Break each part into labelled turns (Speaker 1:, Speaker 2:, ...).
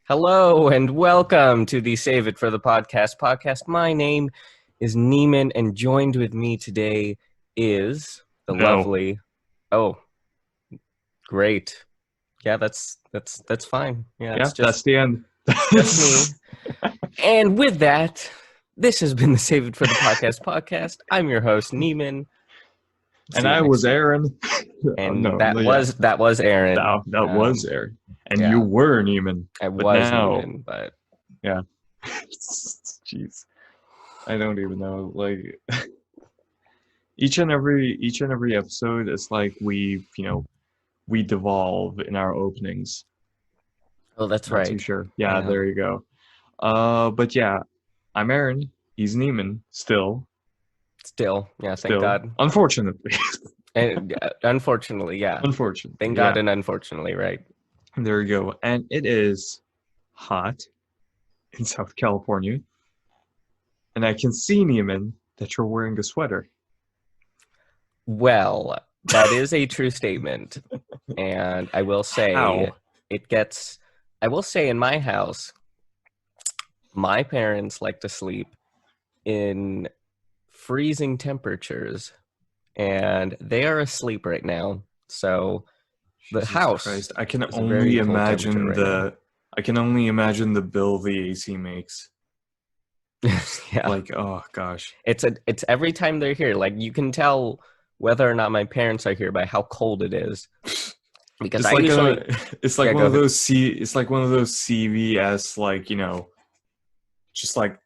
Speaker 1: Hello and welcome to the Save It for the podcast. My name is Neiman, and joined with me today is the
Speaker 2: No.
Speaker 1: lovely. Oh, great. Yeah, that's fine. Yeah,
Speaker 2: Yeah,
Speaker 1: it's
Speaker 2: that's the end.
Speaker 1: just me. And with that, this has been the Save It for the podcast. I'm your host Neiman.
Speaker 2: And
Speaker 1: See you
Speaker 2: I
Speaker 1: next
Speaker 2: was
Speaker 1: week.
Speaker 2: Aaron.
Speaker 1: And
Speaker 2: No, yeah,
Speaker 1: that was Aaron.
Speaker 2: that was Aaron. And you
Speaker 1: Yeah,
Speaker 2: were Neiman.
Speaker 1: I
Speaker 2: But
Speaker 1: was
Speaker 2: now,
Speaker 1: Neiman, but
Speaker 2: yeah. Jeez. I don't even know. Like each and every episode is like we devolve in our openings.
Speaker 1: oh, that's
Speaker 2: Not too
Speaker 1: right.
Speaker 2: sure. Yeah,
Speaker 1: Yeah,
Speaker 2: there you go. But yeah, I'm Aaron. He's Neiman.
Speaker 1: still, yeah. Thank
Speaker 2: Still.
Speaker 1: God.
Speaker 2: Unfortunately.
Speaker 1: And unfortunately, yeah.
Speaker 2: Unfortunately,
Speaker 1: Thank God
Speaker 2: yeah.
Speaker 1: and unfortunately, right?
Speaker 2: There we go. And it is hot in South California. And I can see, Neiman, that you're wearing a sweater.
Speaker 1: Well, that is a true statement. And I will say
Speaker 2: How?
Speaker 1: it gets, I will say in my house, my parents like to sleep in freezing temperatures, and they are asleep right now. So the
Speaker 2: Jesus
Speaker 1: house
Speaker 2: Christ. I can
Speaker 1: is a very
Speaker 2: only
Speaker 1: cold temperature
Speaker 2: imagine
Speaker 1: right now.
Speaker 2: the bill the AC makes.
Speaker 1: Yeah.
Speaker 2: Like, oh gosh.
Speaker 1: It's every time they're here. Like you can tell whether or not my parents are here by how cold it is. Because
Speaker 2: It's
Speaker 1: I
Speaker 2: like
Speaker 1: usually,
Speaker 2: a it's like
Speaker 1: yeah,
Speaker 2: one
Speaker 1: go
Speaker 2: of
Speaker 1: ahead.
Speaker 2: those CVS, like, just like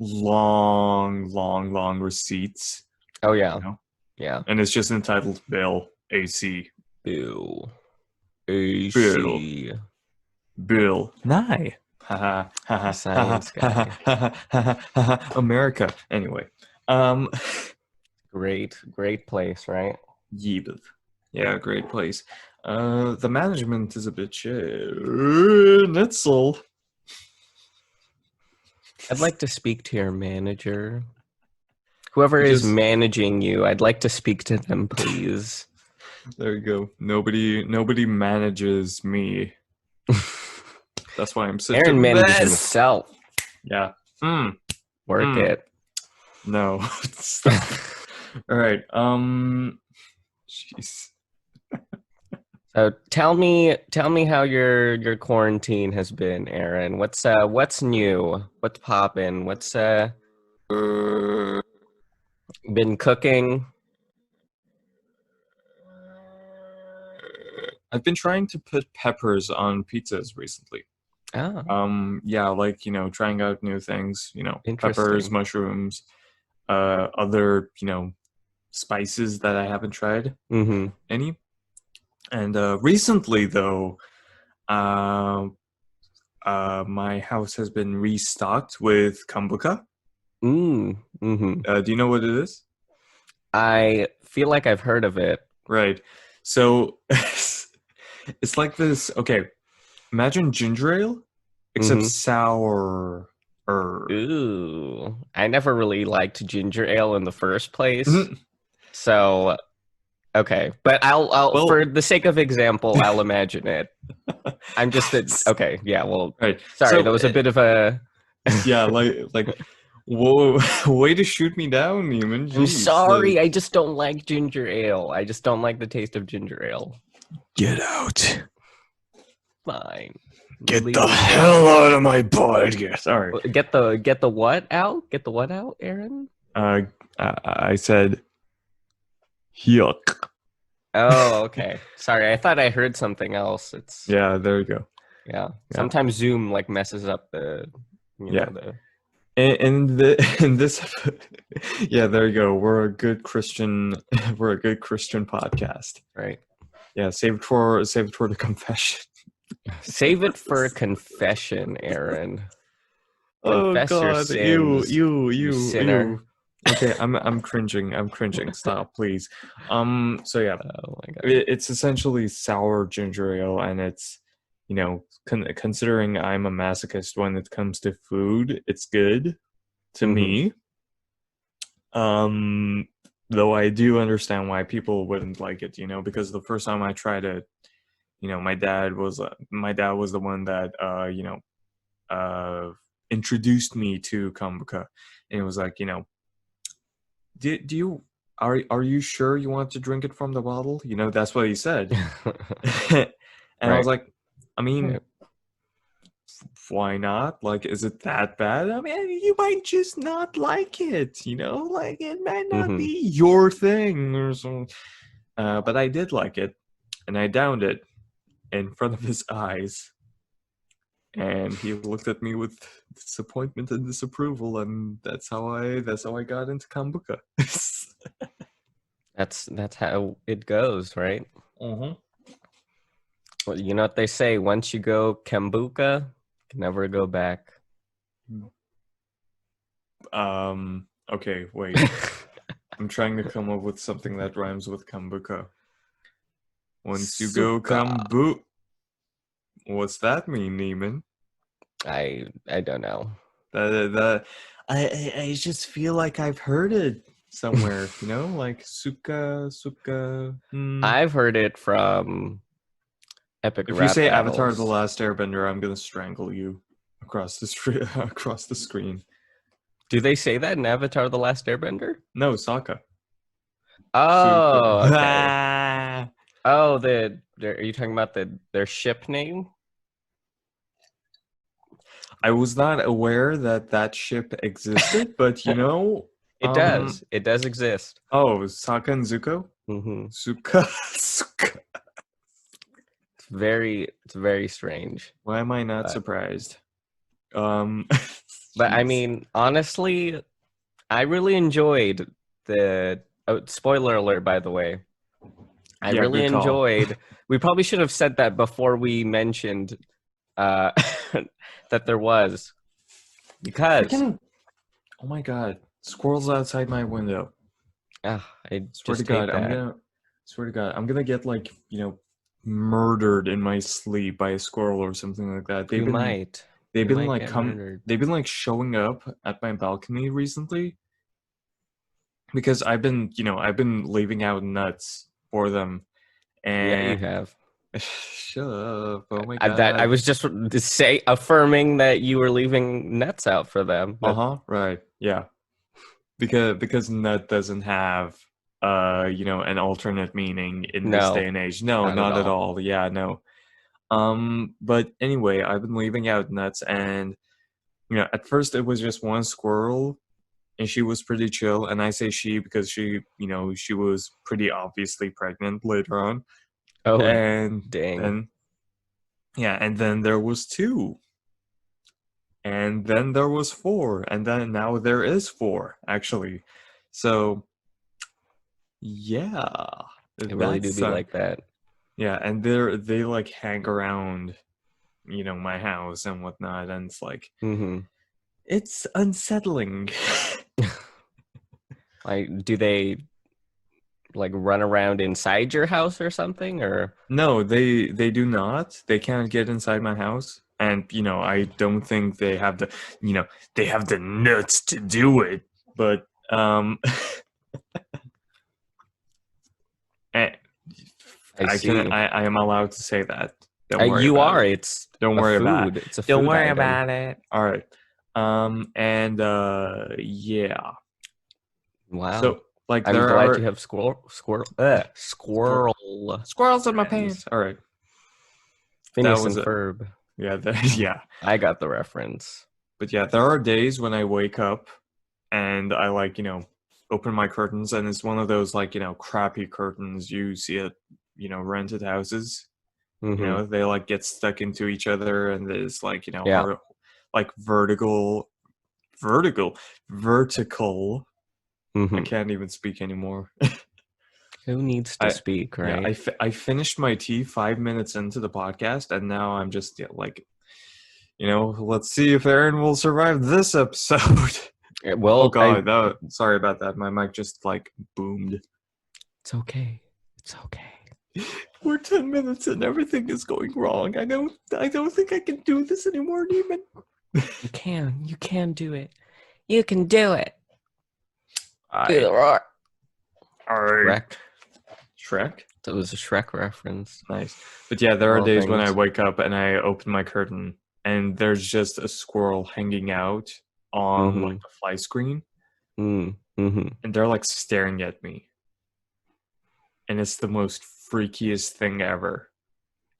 Speaker 2: long receipts,
Speaker 1: Oh
Speaker 2: you
Speaker 1: yeah,
Speaker 2: know?
Speaker 1: yeah.
Speaker 2: And it's just entitled Bill AC.
Speaker 1: Boo.
Speaker 2: Bill.
Speaker 1: AC.
Speaker 2: Bill Nye. Ha ha ha
Speaker 1: Science
Speaker 2: ha
Speaker 1: guy.
Speaker 2: ha. America. Anyway, um,
Speaker 1: Great place, right?
Speaker 2: Yeebeth. Yeah, great place. The management is a bit shit. Nitzel.
Speaker 1: I'd like to speak to your manager. Whoever is
Speaker 2: Because
Speaker 1: managing you, I'd like to speak to them, please.
Speaker 2: there you go. Nobody manages me. That's why I'm such a
Speaker 1: Aaron manages
Speaker 2: mess.
Speaker 1: himself.
Speaker 2: Yeah. Mm,
Speaker 1: Work
Speaker 2: mm.
Speaker 1: it.
Speaker 2: No. Stop. All right. Jeez.
Speaker 1: So tell me how your quarantine has been, Aaron. What's new? What's poppin'? What's been cooking?
Speaker 2: I've been trying to put peppers on pizzas recently.
Speaker 1: Ah,
Speaker 2: Yeah, like, trying out new things, peppers,
Speaker 1: interesting.
Speaker 2: mushrooms, other, spices that I haven't tried
Speaker 1: Mm-hmm.
Speaker 2: any. And recently, though, uh, my house has been restocked with kombucha.
Speaker 1: Mm-hmm.
Speaker 2: Do you know what it is?
Speaker 1: I feel like I've heard of it.
Speaker 2: Right. So it's like this. Okay, imagine ginger ale, except
Speaker 1: Mm-hmm.
Speaker 2: sour.
Speaker 1: Ooh, I never really liked ginger ale in the first place. So, okay, but I'll
Speaker 2: Well,
Speaker 1: for the sake of example, I'll imagine it. I'm just okay, yeah, well,
Speaker 2: right.
Speaker 1: sorry, that
Speaker 2: So
Speaker 1: was a bit of a
Speaker 2: yeah, like, whoa, way to shoot me down, Neiman.
Speaker 1: I'm
Speaker 2: Jeez,
Speaker 1: sorry, I just don't like ginger ale. I just don't like the taste of ginger ale.
Speaker 2: get out,
Speaker 1: Fine.
Speaker 2: get the
Speaker 1: Leave me
Speaker 2: hell
Speaker 1: alone.
Speaker 2: out of my podcast. Sorry.
Speaker 1: Get the what out? Get the what out, Aaron?
Speaker 2: Uh, I said yuck.
Speaker 1: Oh, okay. Sorry, I thought I heard something else. It's
Speaker 2: Yeah, there you go.
Speaker 1: yeah.
Speaker 2: Yeah,
Speaker 1: Sometimes Zoom like messes up
Speaker 2: yeah.
Speaker 1: the
Speaker 2: In this, yeah, there you go. We're a good Christian. We're a good Christian podcast.
Speaker 1: right.
Speaker 2: Yeah, save it for the confession.
Speaker 1: Save it for confession, Aaron.
Speaker 2: Oh
Speaker 1: Confess your
Speaker 2: God, you,
Speaker 1: sins,
Speaker 2: you,
Speaker 1: you
Speaker 2: you,
Speaker 1: sinner.
Speaker 2: you. Okay, I'm cringing. I'm cringing. Stop, please. So yeah,
Speaker 1: Oh my god.
Speaker 2: it's essentially sour ginger ale, and it's, considering I'm a masochist when it comes to food, it's good to
Speaker 1: Mm-hmm.
Speaker 2: me. Um, though I do understand why people wouldn't like it, because the first time I tried it, my dad was the one that introduced me to kombucha, and it was like, do you are you sure you want to drink it from the bottle? That's what he said. And I was
Speaker 1: Right.
Speaker 2: like, I mean,
Speaker 1: Right.
Speaker 2: why not? Like, is it that bad? I mean, you might just not like it, like it might not
Speaker 1: Hmm.
Speaker 2: be your thing or something. But I did like it, and I downed it in front of his eyes, and he looked at me with disappointment and disapproval, and that's how I got into kombucha.
Speaker 1: That's how it goes, right?
Speaker 2: Mm-hmm.
Speaker 1: Well, you know what they say, once you go Kambuka, can never go back.
Speaker 2: Okay, wait. I'm trying to come up with something that rhymes with kombucha. Once you go
Speaker 1: Suka.
Speaker 2: kombu, what's that mean, Neiman?
Speaker 1: I don't know.
Speaker 2: That I just feel like I've heard it somewhere, like suka.
Speaker 1: I've heard it from epic
Speaker 2: If you
Speaker 1: rap
Speaker 2: say Avatar: The
Speaker 1: battles.
Speaker 2: Last Airbender, I'm gonna strangle you across the street, across the screen.
Speaker 1: Do they say that in Avatar: The Last Airbender?
Speaker 2: No, Sokka. Suka.
Speaker 1: Oh, okay. Oh, are you talking about their ship name?
Speaker 2: I was not aware that ship existed, but
Speaker 1: It does. It does exist.
Speaker 2: oh, Sokka and Zuko?
Speaker 1: Hmm.
Speaker 2: Suka. Suka.
Speaker 1: It's very strange.
Speaker 2: Why am I not
Speaker 1: But,
Speaker 2: surprised? Um,
Speaker 1: but I
Speaker 2: jeez.
Speaker 1: mean, honestly, I really enjoyed the. Oh, spoiler alert, by the way. I
Speaker 2: Yeah,
Speaker 1: really
Speaker 2: good call.
Speaker 1: enjoyed. We probably should have said that before we mentioned uh, that there was, because
Speaker 2: Freaking, oh my god, squirrels outside my window.
Speaker 1: I
Speaker 2: Swear to
Speaker 1: just
Speaker 2: God,
Speaker 1: hate that.
Speaker 2: I'm gonna get like, murdered in my sleep by a squirrel or something like that.
Speaker 1: You might.
Speaker 2: They've
Speaker 1: You
Speaker 2: been
Speaker 1: might
Speaker 2: like
Speaker 1: get murdered.
Speaker 2: they've been like showing up at my balcony recently because I've been leaving out nuts for them.
Speaker 1: Yeah, you
Speaker 2: And
Speaker 1: have.
Speaker 2: shut up. Oh my
Speaker 1: I
Speaker 2: God.
Speaker 1: was just affirming that you were leaving nets out for them. That
Speaker 2: Uh-huh, right. Yeah. Because nut doesn't have an alternate meaning in this day
Speaker 1: no,
Speaker 2: and age. No,
Speaker 1: not at
Speaker 2: not at
Speaker 1: all.
Speaker 2: all. Yeah, no. But anyway, I've been leaving out nuts, and at first it was just one squirrel, and she was pretty chill. And I say she because she was pretty obviously pregnant later on.
Speaker 1: Oh,
Speaker 2: And
Speaker 1: dang!
Speaker 2: then yeah, and then there was two, and then there was four, and then now there is four actually. So yeah,
Speaker 1: It really do
Speaker 2: that's
Speaker 1: be like that.
Speaker 2: yeah, and they like hang around, my house and whatnot, and it's like
Speaker 1: Hmm.
Speaker 2: it's unsettling.
Speaker 1: Like, do they like run around inside your house or something? Or
Speaker 2: No, they do not. They can't get inside my house, and I don't think they have the nuts to do it. But eh,
Speaker 1: I see.
Speaker 2: I am allowed to say that. Don't worry
Speaker 1: You
Speaker 2: about
Speaker 1: are.
Speaker 2: it.
Speaker 1: It's
Speaker 2: Don't
Speaker 1: a
Speaker 2: worry about it.
Speaker 1: food. It's a
Speaker 2: Don't
Speaker 1: food
Speaker 2: worry
Speaker 1: item.
Speaker 2: about it. All right. And yeah.
Speaker 1: Wow.
Speaker 2: So like
Speaker 1: I'm
Speaker 2: there
Speaker 1: glad you
Speaker 2: are
Speaker 1: have
Speaker 2: squir-
Speaker 1: squirrel
Speaker 2: squirrels in my
Speaker 1: friends.
Speaker 2: pants. All right. That
Speaker 1: Phineas
Speaker 2: was
Speaker 1: and
Speaker 2: it.
Speaker 1: Ferb.
Speaker 2: Yeah, yeah.
Speaker 1: I got the reference.
Speaker 2: But yeah, there are days when I wake up and I like, open my curtains, and it's one of those like, crappy curtains you see at, rented houses.
Speaker 1: Hmm.
Speaker 2: They like get stuck into each other, and there's like,
Speaker 1: Yeah.
Speaker 2: like vertical, vertical. I
Speaker 1: Hmm.
Speaker 2: can't even speak anymore.
Speaker 1: Who needs to
Speaker 2: I
Speaker 1: speak,
Speaker 2: yeah,
Speaker 1: right?
Speaker 2: I finished my tea 5 minutes into the podcast, and now I'm just like, let's see if Aaron will survive this episode. Oh
Speaker 1: Well,
Speaker 2: God, sorry about that. My mic just like boomed.
Speaker 1: it's okay. It's okay.
Speaker 2: We're 10 minutes and everything is going wrong. I don't think I can do this anymore, Neiman.
Speaker 1: You can do it. You can do it. Do
Speaker 2: I
Speaker 1: the roar.
Speaker 2: I
Speaker 1: Shrek.
Speaker 2: Shrek.
Speaker 1: That was a Shrek reference.
Speaker 2: Nice. But yeah, there
Speaker 1: Of
Speaker 2: are
Speaker 1: all
Speaker 2: days when I
Speaker 1: things.
Speaker 2: wake up and I open my curtain and there's just a squirrel hanging out on like
Speaker 1: Mm-hmm.
Speaker 2: the fly screen,
Speaker 1: Mm-hmm.
Speaker 2: and they're like staring at me, and it's the most freakiest thing ever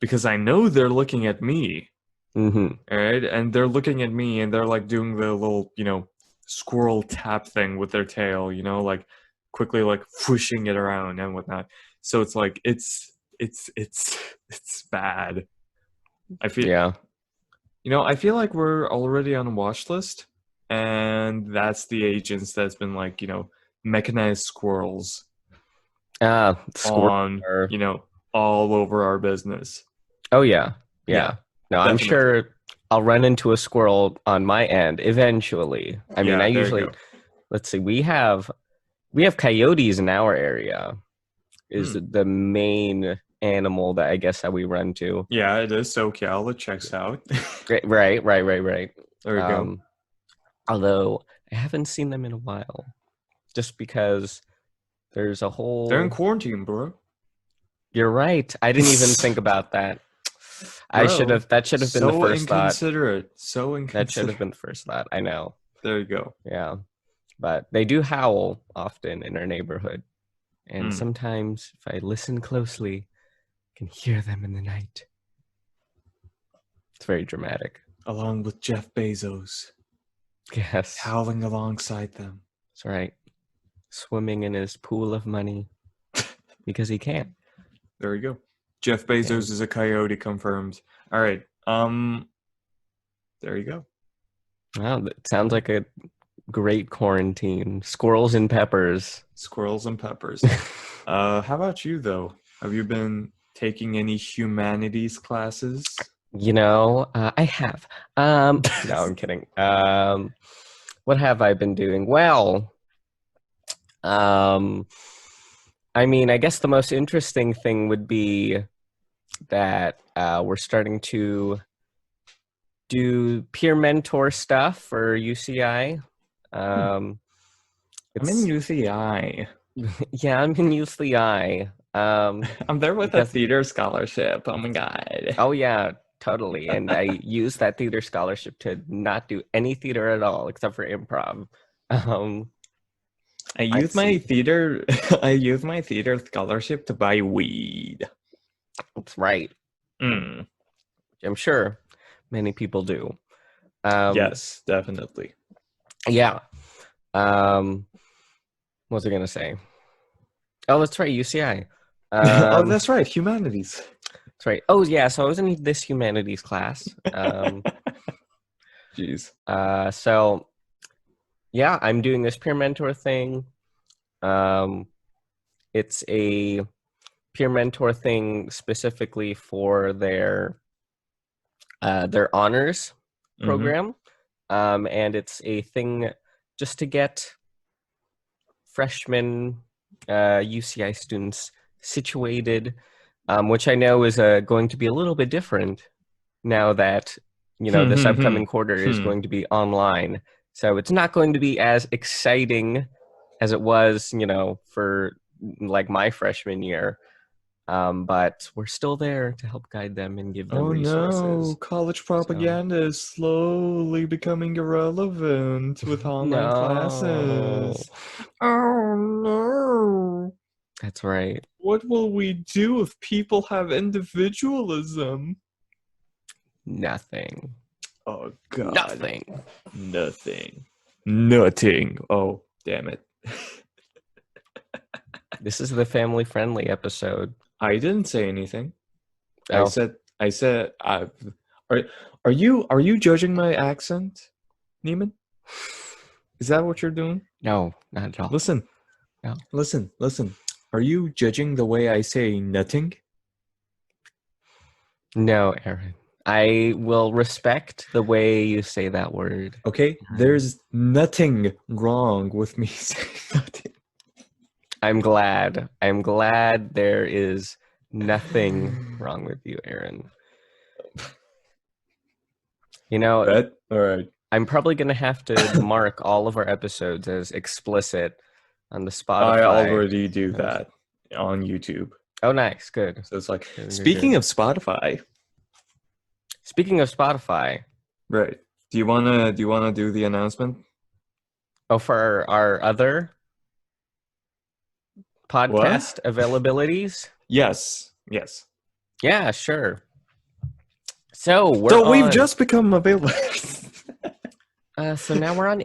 Speaker 2: because I know they're looking at me,
Speaker 1: Mm-hmm.
Speaker 2: all right, and they're looking at me, and they're like doing the little, squirrel tap thing with their tail, like quickly like whooshing it around and whatnot. So it's like it's it's bad. I feel
Speaker 1: Yeah.
Speaker 2: I feel like we're already on a watch list, and that's the agents that's been like, mechanized squirrels
Speaker 1: Squirrels
Speaker 2: on,
Speaker 1: are.
Speaker 2: all over our business.
Speaker 1: Oh yeah,
Speaker 2: Yeah,
Speaker 1: yeah. No, I'm
Speaker 2: definitely.
Speaker 1: sure I'll run into a squirrel on my end eventually. I mean, I
Speaker 2: Yeah, there you
Speaker 1: usually
Speaker 2: go.
Speaker 1: let's see, we have coyotes in our area. Is
Speaker 2: Hmm.
Speaker 1: the main animal that I guess that we run to.
Speaker 2: Yeah, it is SoCal. It checks out.
Speaker 1: Right.
Speaker 2: There you go.
Speaker 1: Um, although I haven't seen them in a while, just because there's a
Speaker 2: They're in
Speaker 1: whole.
Speaker 2: quarantine, bro.
Speaker 1: You're right. I didn't even think about that. I should
Speaker 2: Bro,
Speaker 1: have. That should have been the
Speaker 2: so
Speaker 1: first thought.
Speaker 2: inconsiderate. So
Speaker 1: That should
Speaker 2: inconsiderate.
Speaker 1: have been the first thought. I know.
Speaker 2: There you go.
Speaker 1: Yeah, but they do howl often in our neighborhood, and
Speaker 2: Hmm.
Speaker 1: sometimes if I listen closely, I can hear them in the night. It's very dramatic.
Speaker 2: Along with Jeff Bezos,
Speaker 1: Yes,
Speaker 2: howling alongside them.
Speaker 1: that's right. Swimming in his pool of money because he can.
Speaker 2: There you go. Jeff Bezos
Speaker 1: And
Speaker 2: is a coyote confirmed. All right. There you go.
Speaker 1: wow, that sounds like a great quarantine. Squirrels and peppers.
Speaker 2: Squirrels and peppers. How about you though? Have you been taking any humanities classes?
Speaker 1: I have. No, I'm kidding. What have I been doing? Well, um, I mean, I guess the most interesting thing would be that we're starting to do peer mentor stuff for UCI. Um,
Speaker 2: I'm in
Speaker 1: it's
Speaker 2: UCI.
Speaker 1: yeah, I'm in UCI.
Speaker 2: I'm there with a
Speaker 1: Because
Speaker 2: theater scholarship. Oh my god.
Speaker 1: oh yeah, totally. And I used that theater scholarship to not do any theater at all except for improv. Um,
Speaker 2: I used
Speaker 1: let's
Speaker 2: my
Speaker 1: see.
Speaker 2: theater I used my theater scholarship to buy weed.
Speaker 1: That's right.
Speaker 2: Mm.
Speaker 1: I'm sure many people do. Um,
Speaker 2: Yes, definitely.
Speaker 1: yeah. Um, what was I gonna say? Oh, that's right, UCI.
Speaker 2: Oh,
Speaker 1: Um,
Speaker 2: that's right, humanities.
Speaker 1: that's right. Oh yeah, so I was in this humanities class.
Speaker 2: Jeez.
Speaker 1: So yeah, I'm doing this peer mentor thing. Um, it's a peer mentor thing specifically for their honors
Speaker 2: Mm-hmm.
Speaker 1: program, and it's a thing just to get freshman UCI students situated, which I know is going to be a little bit different now that this upcoming quarter is
Speaker 2: Hmm.
Speaker 1: going to be online. So it's not going to be as exciting as it was, for like my freshman year. But we're still there to help guide them and give them
Speaker 2: Oh no,
Speaker 1: resources.
Speaker 2: college
Speaker 1: So
Speaker 2: propaganda is slowly becoming irrelevant with online
Speaker 1: no,
Speaker 2: classes. Oh no.
Speaker 1: that's right.
Speaker 2: What will we do if people have individualism?
Speaker 1: Nothing.
Speaker 2: Oh god.
Speaker 1: Nothing.
Speaker 2: Nothing. Nothing. Oh, damn it.
Speaker 1: This is the family friendly episode.
Speaker 2: I didn't say anything. I
Speaker 1: Oh,
Speaker 2: said are are you judging my accent, Neiman? Is that what you're doing?
Speaker 1: no, not at all.
Speaker 2: Listen.
Speaker 1: No.
Speaker 2: Listen. Are you judging the way I say nothing?
Speaker 1: No, Aaron. I will respect the way you say that word.
Speaker 2: Okay? There's nothing wrong with me saying nothing.
Speaker 1: I'm glad. I'm glad there is nothing wrong with you, Aaron.
Speaker 2: That all right.
Speaker 1: I'm probably going to have to mark all of our episodes as explicit on the
Speaker 2: I
Speaker 1: Spotify.
Speaker 2: already do that on YouTube.
Speaker 1: Oh, nice. Good.
Speaker 2: So it's like
Speaker 1: Good.
Speaker 2: speaking of Spotify.
Speaker 1: Speaking of Spotify,
Speaker 2: Right. Do you wanna do the announcement?
Speaker 1: Oh, for our other
Speaker 2: What?
Speaker 1: podcast availabilities?
Speaker 2: Yes. Yes.
Speaker 1: Yeah, sure. So we're
Speaker 2: So we've
Speaker 1: on.
Speaker 2: just become available.
Speaker 1: So now we're on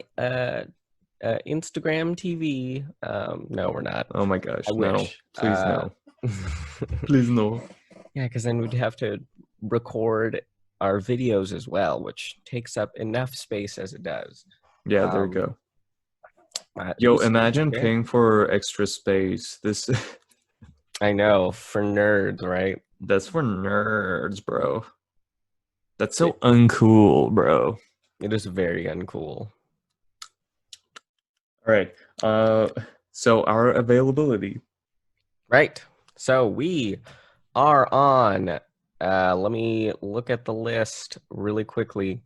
Speaker 1: Instagram TV. No, we're not.
Speaker 2: Oh my
Speaker 1: I
Speaker 2: gosh, no.
Speaker 1: wish.
Speaker 2: Please no. Please no.
Speaker 1: Yeah, because then we'd have to record our videos as well, which takes up enough space as it does.
Speaker 2: Yeah, there you
Speaker 1: Um,
Speaker 2: go. Yo, imagine
Speaker 1: yeah,
Speaker 2: paying for extra space. This
Speaker 1: I know, for nerds, right?
Speaker 2: that's for nerds, bro. That's so
Speaker 1: It,
Speaker 2: uncool, bro.
Speaker 1: it is very uncool.
Speaker 2: All right. Uh, so our availability.
Speaker 1: Right. So we are on. Let me look at the list really quickly.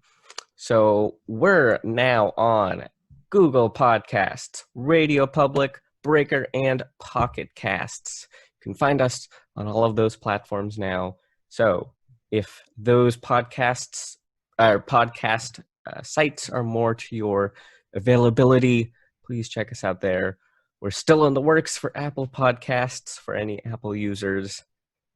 Speaker 1: So we're now on Google Podcasts, Radio Public, Breaker, and Pocket Casts. You can find us on all of those platforms now. So if those podcasts or podcast sites are more to your availability, please check us out there. We're still in the works for Apple Podcasts for any Apple users,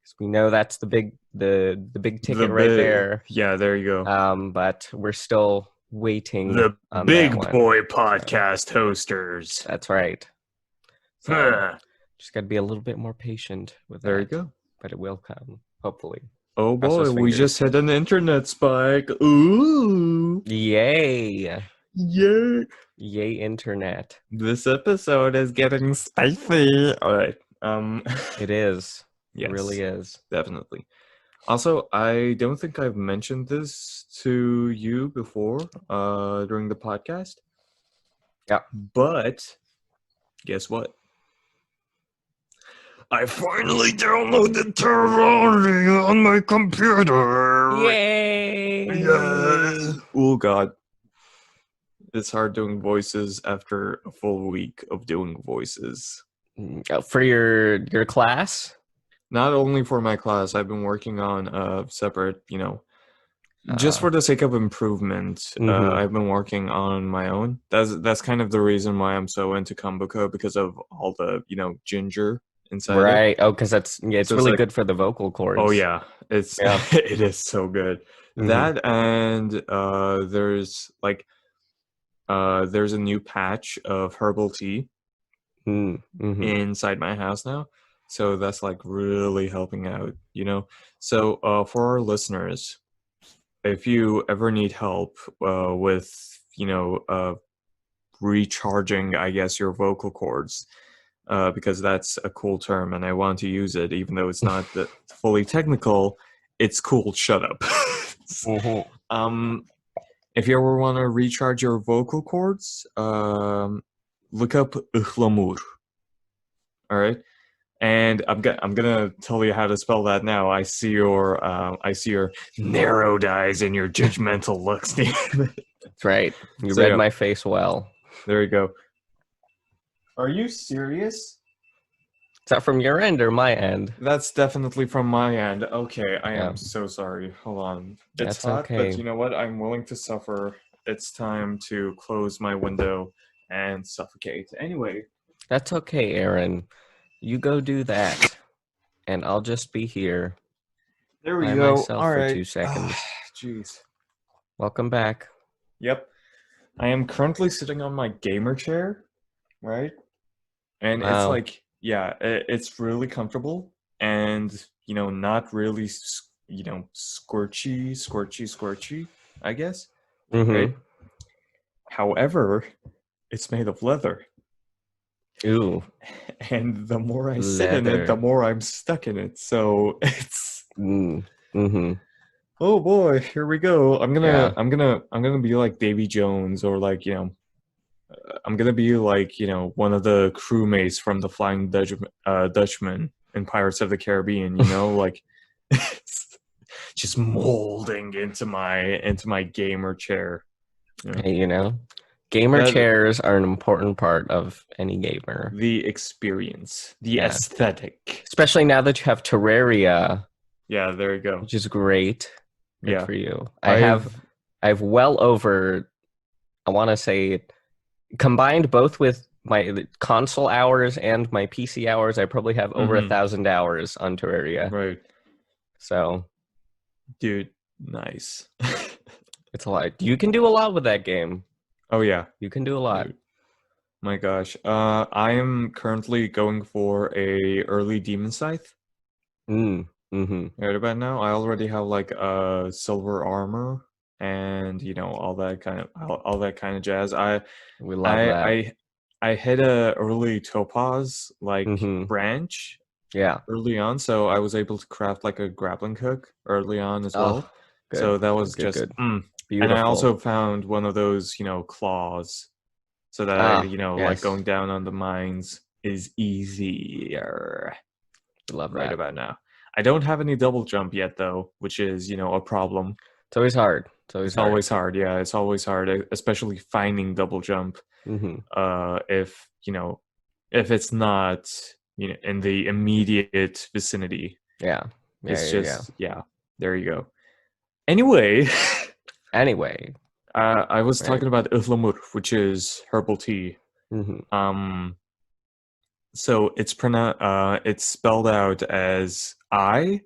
Speaker 1: because we know that's the big
Speaker 2: The
Speaker 1: ticket right
Speaker 2: big,
Speaker 1: there.
Speaker 2: yeah, there you go.
Speaker 1: But we're still waiting
Speaker 2: The
Speaker 1: on that
Speaker 2: big
Speaker 1: one.
Speaker 2: boy
Speaker 1: So
Speaker 2: podcast hosters.
Speaker 1: that's right. So just got to be a little bit more patient with
Speaker 2: There you
Speaker 1: that.
Speaker 2: go.
Speaker 1: But it will come, hopefully.
Speaker 2: Oh
Speaker 1: Cross those
Speaker 2: boy, we
Speaker 1: fingers.
Speaker 2: just hit an internet spike. Ooh.
Speaker 1: Yay.
Speaker 2: Yay.
Speaker 1: Yay, internet.
Speaker 2: This episode is getting spicy. All right.
Speaker 1: It is.
Speaker 2: Yes,
Speaker 1: It really is.
Speaker 2: definitely. Also, I don't think I've mentioned this to you before during the podcast.
Speaker 1: Yeah.
Speaker 2: But guess what? I finally downloaded Terraria on my computer.
Speaker 1: Yay.
Speaker 2: Yes. Oh god. It's hard doing voices after a full week of doing voices.
Speaker 1: For your class?
Speaker 2: Not only for my class, I've been working on a separate, just for the sake of improvement. I've been working on my own. That's kind of the reason why I'm so into Kombucha, because of all the, ginger inside it.
Speaker 1: Right. Oh, because it's
Speaker 2: So it's
Speaker 1: really
Speaker 2: like-
Speaker 1: good for the vocal cords.
Speaker 2: Oh yeah, it's
Speaker 1: Yeah.
Speaker 2: it is so good. That and there's a new patch of herbal tea inside my house now, so that's like really helping out. So for our listeners, if you ever need help with recharging, I guess, your vocal cords, because that's a cool term and I want to use it even though it's not fully technical. It's cool, shut up. If you ever want to recharge your vocal cords, look up Ihlamur. All right, and I'm gonna tell you how to spell that now. I see your narrowed eyes and your judgmental looks.
Speaker 1: That's right. You
Speaker 2: So,
Speaker 1: read
Speaker 2: yeah.
Speaker 1: my face well.
Speaker 2: There you go. Are you serious?
Speaker 1: Is that from your end or my end?
Speaker 2: That's definitely from my end. Okay, I
Speaker 1: Yeah.
Speaker 2: am so sorry. Hold on. It's
Speaker 1: That's
Speaker 2: hot,
Speaker 1: okay.
Speaker 2: but you know what? I'm willing to suffer. It's time to close my window and suffocate. Anyway.
Speaker 1: That's okay, Eren. You go do that, and I'll just be here
Speaker 2: There we
Speaker 1: by
Speaker 2: go.
Speaker 1: myself
Speaker 2: All
Speaker 1: for
Speaker 2: right.
Speaker 1: 2 seconds.
Speaker 2: Jeez.
Speaker 1: Welcome back.
Speaker 2: Yep. I am currently sitting on my gamer chair, right? And it's
Speaker 1: Wow.
Speaker 2: like, yeah, it's really comfortable and, not really, squirchy, I guess. Right? However, it's made of leather.
Speaker 1: Ooh.
Speaker 2: And the more I sit in it, the more I'm stuck in it. So it's oh boy, here we go. I'm gonna be like Davy Jones, or like, I'm gonna be like, one of the crewmates from the Flying Dutchman in Pirates of the Caribbean, like just molding into my gamer chair.
Speaker 1: Hey, gamer chairs are an important part of any gamer.
Speaker 2: The experience, the aesthetic.
Speaker 1: Especially now that you have Terraria.
Speaker 2: Yeah, there you go.
Speaker 1: Which is great. Good for you. I I have well over, I want to say, combined both with my console hours and my PC hours, I probably have over
Speaker 2: Mm-hmm.
Speaker 1: 1,000 hours on Terraria.
Speaker 2: Right.
Speaker 1: So
Speaker 2: Dude, nice.
Speaker 1: it's a lot. You can do a lot with that game.
Speaker 2: Oh yeah,
Speaker 1: You can do a lot.
Speaker 2: dude. My gosh. I am currently going for a early demon scythe.
Speaker 1: Mm-hmm.
Speaker 2: Right about now, I already have like silver armor and all that kind of all that kind of jazz.
Speaker 1: We love
Speaker 2: I
Speaker 1: that.
Speaker 2: I I hit a early topaz like
Speaker 1: Mm-hmm.
Speaker 2: branch
Speaker 1: Yeah.
Speaker 2: early on, so I was able to craft like a grappling hook early on as
Speaker 1: Oh,
Speaker 2: well.
Speaker 1: good,
Speaker 2: So that
Speaker 1: good,
Speaker 2: was
Speaker 1: good,
Speaker 2: just
Speaker 1: good.
Speaker 2: And I
Speaker 1: Beautiful.
Speaker 2: also found one of those, claws, so that
Speaker 1: Ah,
Speaker 2: like
Speaker 1: yes.
Speaker 2: going down on the mines is easier
Speaker 1: We love
Speaker 2: right
Speaker 1: that.
Speaker 2: about now. I don't have any double jump yet though, which is, a problem.
Speaker 1: It's always hard. It's always
Speaker 2: It's
Speaker 1: hard.
Speaker 2: always hard. Yeah, it's always hard, especially finding double jump.
Speaker 1: Mm-hmm.
Speaker 2: If if it's not in the immediate vicinity,
Speaker 1: Yeah. Yeah,
Speaker 2: it's
Speaker 1: yeah, yeah.
Speaker 2: just yeah. There you go. Anyway,
Speaker 1: Anyway,
Speaker 2: I was
Speaker 1: right.
Speaker 2: talking about Ihlamur, which is herbal tea.
Speaker 1: Mm-hmm.
Speaker 2: Um, so it's spelled out as IHLAMUR.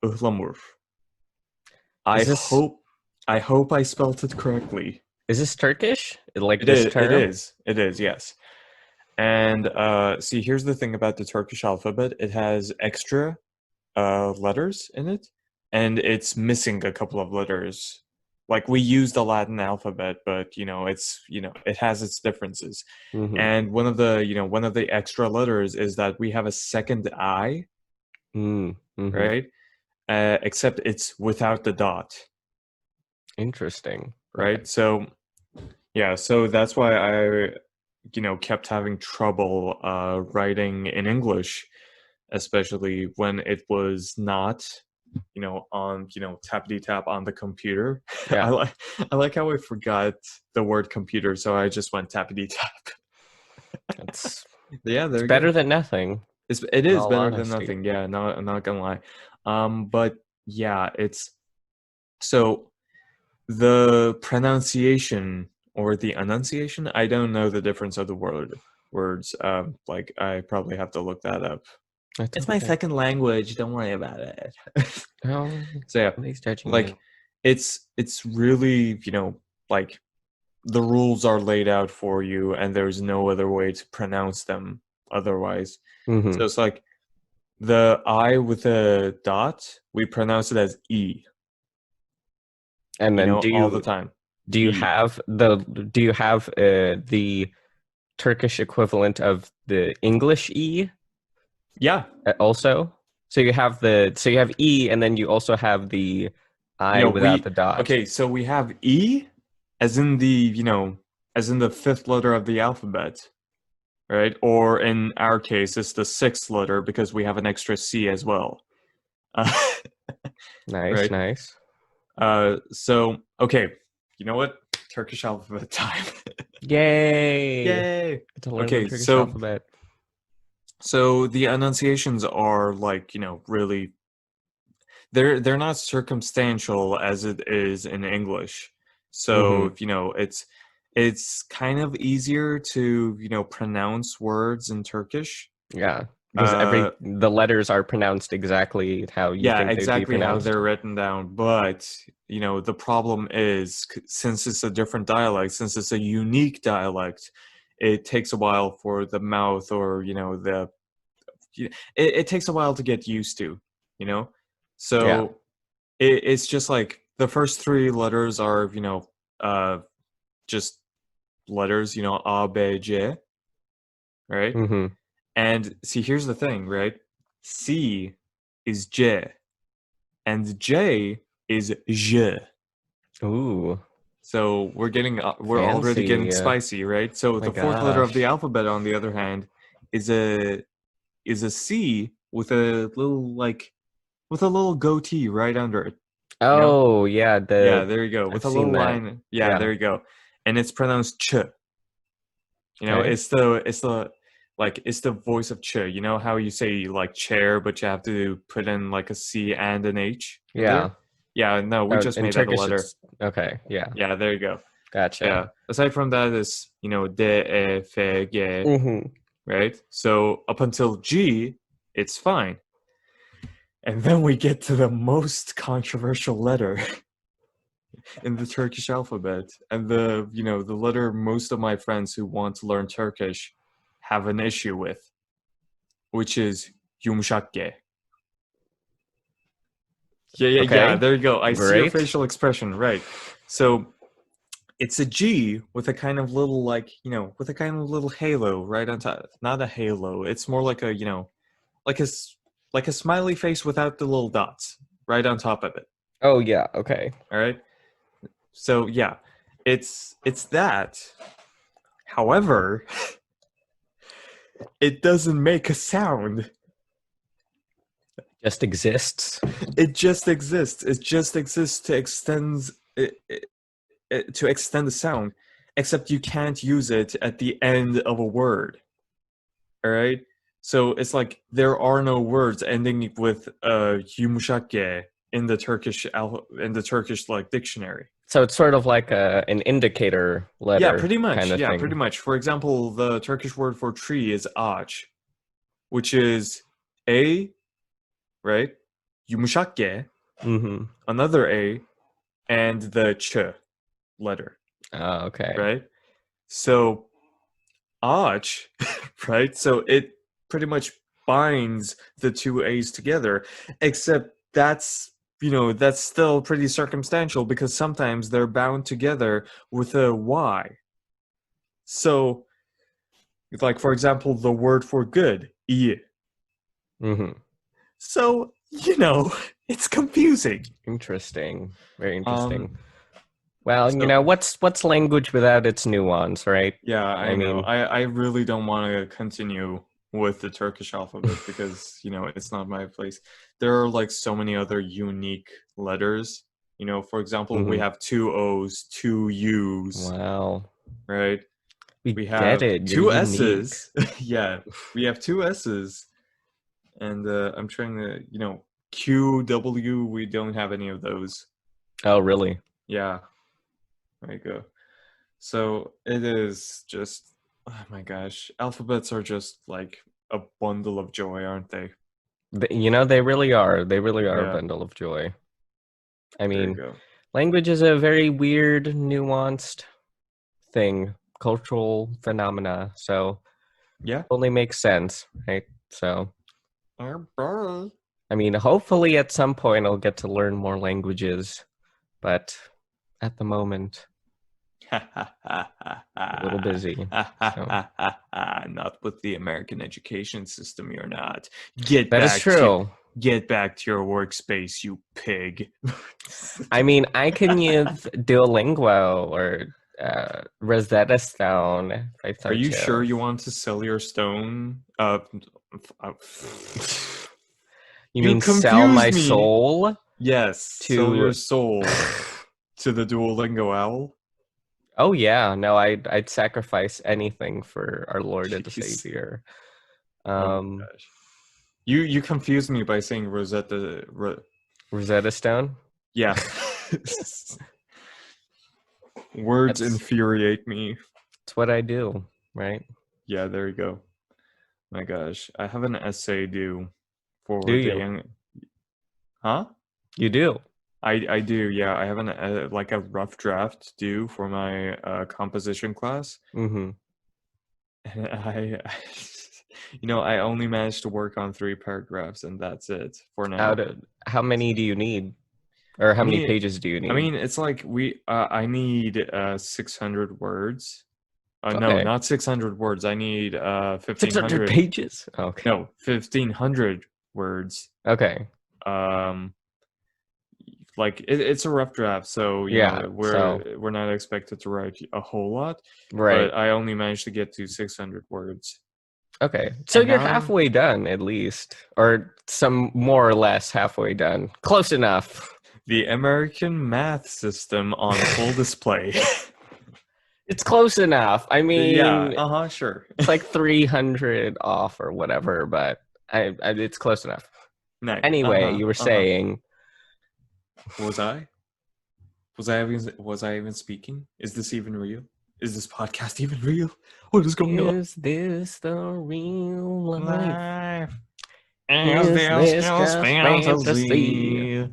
Speaker 2: Ihlamur. I
Speaker 1: Is this
Speaker 2: hope I hope I spelled it correctly.
Speaker 1: is this Turkish? Like
Speaker 2: It
Speaker 1: this
Speaker 2: is. It
Speaker 1: term?
Speaker 2: is. It is. Yes. And see, here's the thing about the Turkish alphabet. It has extra letters in it, and it's missing a couple of letters. Like we use the Latin alphabet, but it has its differences.
Speaker 1: Mm-hmm.
Speaker 2: And one of the extra letters is that we have a second I,
Speaker 1: Mm-hmm.
Speaker 2: right? Except it's without the dot,
Speaker 1: Interesting. Okay.
Speaker 2: right? So yeah, so that's why I kept having trouble writing in English, especially when it was not on tappity tap on the computer.
Speaker 1: Yeah.
Speaker 2: I like how I forgot the word computer, so I just went tappity tap.
Speaker 1: It's
Speaker 2: Yeah,
Speaker 1: it's
Speaker 2: there you go.
Speaker 1: better than nothing,
Speaker 2: It
Speaker 1: in
Speaker 2: is
Speaker 1: all
Speaker 2: better than
Speaker 1: honesty.
Speaker 2: nothing. Yeah, not gonna lie. But yeah, it's so the pronunciation or the enunciation. I don't know the difference of the words. Like I probably have to look that up.
Speaker 1: That's
Speaker 2: It's my
Speaker 1: okay.
Speaker 2: second language. Don't worry about it.
Speaker 1: Oh,
Speaker 2: So yeah,
Speaker 1: nobody's judging
Speaker 2: like
Speaker 1: you.
Speaker 2: it's really like the rules are laid out for you, and there's no other way to pronounce them otherwise.
Speaker 1: Mm-hmm.
Speaker 2: So it's like the I with a dot, we pronounce it as E,
Speaker 1: And then
Speaker 2: all the time.
Speaker 1: do you
Speaker 2: E.
Speaker 1: have the Turkish equivalent of the English E
Speaker 2: Yeah,
Speaker 1: also? So you have E and then you also have the I without
Speaker 2: we
Speaker 1: the dot.
Speaker 2: okay, so we have E as in the, as in the fifth letter of the alphabet, right? Or in our case, it's the sixth letter because we have an extra C as well. Uh,
Speaker 1: Nice,
Speaker 2: right?
Speaker 1: nice.
Speaker 2: So okay, you know what? Turkish alphabet time.
Speaker 1: Yay!
Speaker 2: Yay!
Speaker 1: Get to learn the
Speaker 2: Okay,
Speaker 1: Turkish
Speaker 2: so
Speaker 1: alphabet.
Speaker 2: the enunciations are like, really they're not circumstantial as it is in English.
Speaker 1: Mm-hmm.
Speaker 2: So, it's kind of easier to, pronounce words in Turkish.
Speaker 1: Yeah, because
Speaker 2: Uh
Speaker 1: the letters are pronounced exactly how you
Speaker 2: yeah,
Speaker 1: think they'd be
Speaker 2: exactly how
Speaker 1: pronounced.
Speaker 2: they're written down, but the problem is since it's a different dialect, since it's a unique dialect, it takes a while for the mouth or, it takes a while to get used to, you know?
Speaker 1: Yeah.
Speaker 2: So it's just like the first three letters are, uh, just letters, A, B, J, right?
Speaker 1: Mm-hmm.
Speaker 2: And see, here's the thing, right? C is J, and J is J.
Speaker 1: Ooh,
Speaker 2: So we're already getting
Speaker 1: fancy.
Speaker 2: spicy, right? So
Speaker 1: My
Speaker 2: the fourth letter of the
Speaker 1: gosh.
Speaker 2: alphabet, on the other hand, is a C with a little with a little goatee right under it. You know?
Speaker 1: Oh, yeah,
Speaker 2: Yeah, there you go.
Speaker 1: I've
Speaker 2: With a
Speaker 1: seen
Speaker 2: little
Speaker 1: that.
Speaker 2: line. Yeah,
Speaker 1: Yeah.
Speaker 2: there you go. And it's pronounced ch.
Speaker 1: Okay.
Speaker 2: It's the like it's the voice of ch. You know how you say like chair, but you have to put in like a C and an H in
Speaker 1: Yeah.
Speaker 2: there? Yeah, no, we just
Speaker 1: In
Speaker 2: made that a
Speaker 1: Turkish,
Speaker 2: letter.
Speaker 1: it's okay. Yeah.
Speaker 2: Yeah, there you go.
Speaker 1: Gotcha.
Speaker 2: Yeah. Aside from that is, D, E, F, G,
Speaker 1: Mm-hmm.
Speaker 2: right? So up until G, it's fine. And then we get to the most controversial letter in the Turkish alphabet. And the letter most of my friends who want to learn Turkish have an issue with, which is yumuşak G. Yeah,
Speaker 1: Okay.
Speaker 2: there you go. I see your
Speaker 1: Great.
Speaker 2: facial expression, right. So it's a G with a kind of little with a kind of little halo right on top. Not a halo. It's more like a, like a like a smiley face without the little dots right on top of it.
Speaker 1: Oh yeah. Okay.
Speaker 2: All right. So yeah, it's that. However, it doesn't make a sound.
Speaker 1: Just exists.
Speaker 2: It just exists. It just exists to extend the sound, except you can't use it at the end of a word. All right. So it's like there are no words ending with yumuşak in the Turkish like dictionary.
Speaker 1: So it's sort of like an indicator
Speaker 2: Yeah,
Speaker 1: letter
Speaker 2: pretty
Speaker 1: kind
Speaker 2: much.
Speaker 1: of
Speaker 2: Yeah, pretty
Speaker 1: thing.
Speaker 2: much. For example, the Turkish word for tree is ağaç, which is a, right? Yumuşak G,
Speaker 1: Mm-hmm.
Speaker 2: another a, and the ç letter,
Speaker 1: Oh, okay.
Speaker 2: right? So ağaç, right? So it pretty much binds the two a's together, except that's still pretty circumstantial because sometimes they're bound together with a y. So, like for example, the word for good, iyi.
Speaker 1: Mm-hmm.
Speaker 2: So, it's confusing.
Speaker 1: Interesting. Very
Speaker 2: Um,
Speaker 1: interesting. Well,
Speaker 2: so
Speaker 1: what's language without its nuance, right?
Speaker 2: yeah,
Speaker 1: I
Speaker 2: I know.
Speaker 1: mean,
Speaker 2: I really don't want to continue with the Turkish alphabet because, it's not my place. There are like so many other unique letters. For example, we
Speaker 1: mhm.
Speaker 2: have two O's, two U's,
Speaker 1: Wow.
Speaker 2: right?
Speaker 1: We
Speaker 2: We
Speaker 1: get
Speaker 2: have
Speaker 1: it. You're
Speaker 2: two
Speaker 1: unique.
Speaker 2: S's. Yeah, we have two S's. And I'm trying to, Q, W, we don't have any of those.
Speaker 1: Oh, really?
Speaker 2: Yeah, there you go. So it is just, oh my gosh, alphabets are just like a bundle of joy, aren't they?
Speaker 1: They really are. They really are a
Speaker 2: Yeah,
Speaker 1: bundle of joy. I
Speaker 2: there you
Speaker 1: mean,
Speaker 2: go.
Speaker 1: language is a very weird, nuanced thing, cultural phenomena. So
Speaker 2: Yeah.
Speaker 1: only makes sense, right? So,
Speaker 2: Bye.
Speaker 1: I mean, hopefully at some point I'll get to learn more languages, but at the moment, a little busy. So
Speaker 2: Not with the American education system, you're not. Get
Speaker 1: that is
Speaker 2: back to
Speaker 1: true.
Speaker 2: get back to your workspace, you pig.
Speaker 1: I mean, I can use Duolingo or Rosetta Stone if I
Speaker 2: Are
Speaker 1: so
Speaker 2: you sure you
Speaker 1: choose.
Speaker 2: want to sell your stone? Uh,
Speaker 1: You
Speaker 2: you
Speaker 1: mean sell
Speaker 2: confuse
Speaker 1: my
Speaker 2: me.
Speaker 1: soul
Speaker 2: Yes, sell your
Speaker 1: to?
Speaker 2: soul to the Duolingo owl.
Speaker 1: Oh yeah, no, I'd sacrifice anything for our Lord and
Speaker 2: Jeez.
Speaker 1: Savior.
Speaker 2: Oh my
Speaker 1: Um,
Speaker 2: gosh. You confused me by saying
Speaker 1: Rosetta Stone.
Speaker 2: yeah. Words
Speaker 1: That's
Speaker 2: infuriate me.
Speaker 1: that's what I do, right?
Speaker 2: Yeah, there you go. My gosh, I have an essay due
Speaker 1: Do
Speaker 2: for the
Speaker 1: you?
Speaker 2: young. Huh?
Speaker 1: You do.
Speaker 2: I do. Yeah, I have like a rough draft due for my composition class,
Speaker 1: Mm-hmm.
Speaker 2: and I only managed to work on 3 paragraphs, and that's it for now.
Speaker 1: How many do you need, or
Speaker 2: I
Speaker 1: how many
Speaker 2: mean,
Speaker 1: pages do you
Speaker 2: I
Speaker 1: need?
Speaker 2: mean, it's like I need 600 words. No,
Speaker 1: Okay,
Speaker 2: not 600 words. I need
Speaker 1: 600
Speaker 2: 1500.
Speaker 1: pages. Okay.
Speaker 2: No, 1500 words.
Speaker 1: Okay.
Speaker 2: Um, like it's a rough draft, so
Speaker 1: Yeah. So
Speaker 2: we're not expected to write a whole lot,
Speaker 1: right.
Speaker 2: but I only managed to get to 600 words.
Speaker 1: Okay. So
Speaker 2: And
Speaker 1: you're
Speaker 2: now I'm
Speaker 1: halfway done at least, or some more or less halfway done. Close enough.
Speaker 2: the American math system on full display.
Speaker 1: It's close enough. I
Speaker 2: Yeah,
Speaker 1: mean,
Speaker 2: sure.
Speaker 1: it's like 300 off or whatever, but it's close enough.
Speaker 2: Nice.
Speaker 1: Anyway, you were saying,
Speaker 2: Was I? Was I even speaking? Is this even real? Is this podcast even real? What is going on?
Speaker 1: is this the real life?
Speaker 2: Life is
Speaker 1: Is
Speaker 2: this
Speaker 1: this
Speaker 2: just
Speaker 1: just fantasy?
Speaker 2: fantasy?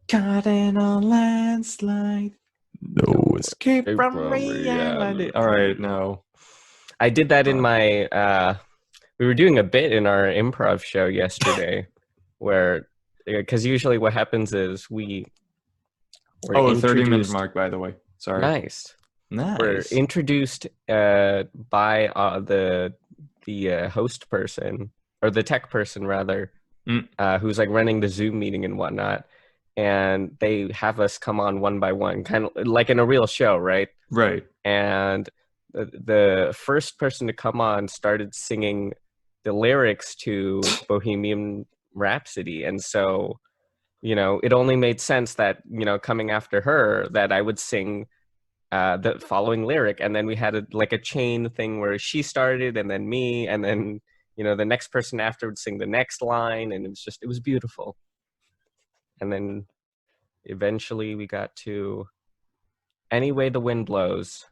Speaker 2: Caught in a landslide. No escape
Speaker 1: Escape
Speaker 2: from
Speaker 1: from
Speaker 2: reality. All right,
Speaker 1: reality.
Speaker 2: no.
Speaker 1: I did that in
Speaker 2: Uh,
Speaker 1: my we were doing a bit in our improv show yesterday where because usually what happens is we're
Speaker 2: oh, 30-minute
Speaker 1: introduced.
Speaker 2: mark, by the way. Sorry.
Speaker 1: Nice. We're
Speaker 2: Nice.
Speaker 1: introduced by the host person or the tech person rather,
Speaker 2: Mm,
Speaker 1: who's like running the Zoom meeting and whatnot, and they have us come on one by one, kind of like in a real show, right?
Speaker 2: right.
Speaker 1: And the first person to come on started singing the lyrics to Bohemian Rhapsody, and so it only made sense that coming after her that I would sing the following lyric, and then we had like a chain thing where she started and then me, and then the next person after would sing the next line, and it was beautiful. And then eventually we got to Any Way the Wind Blows.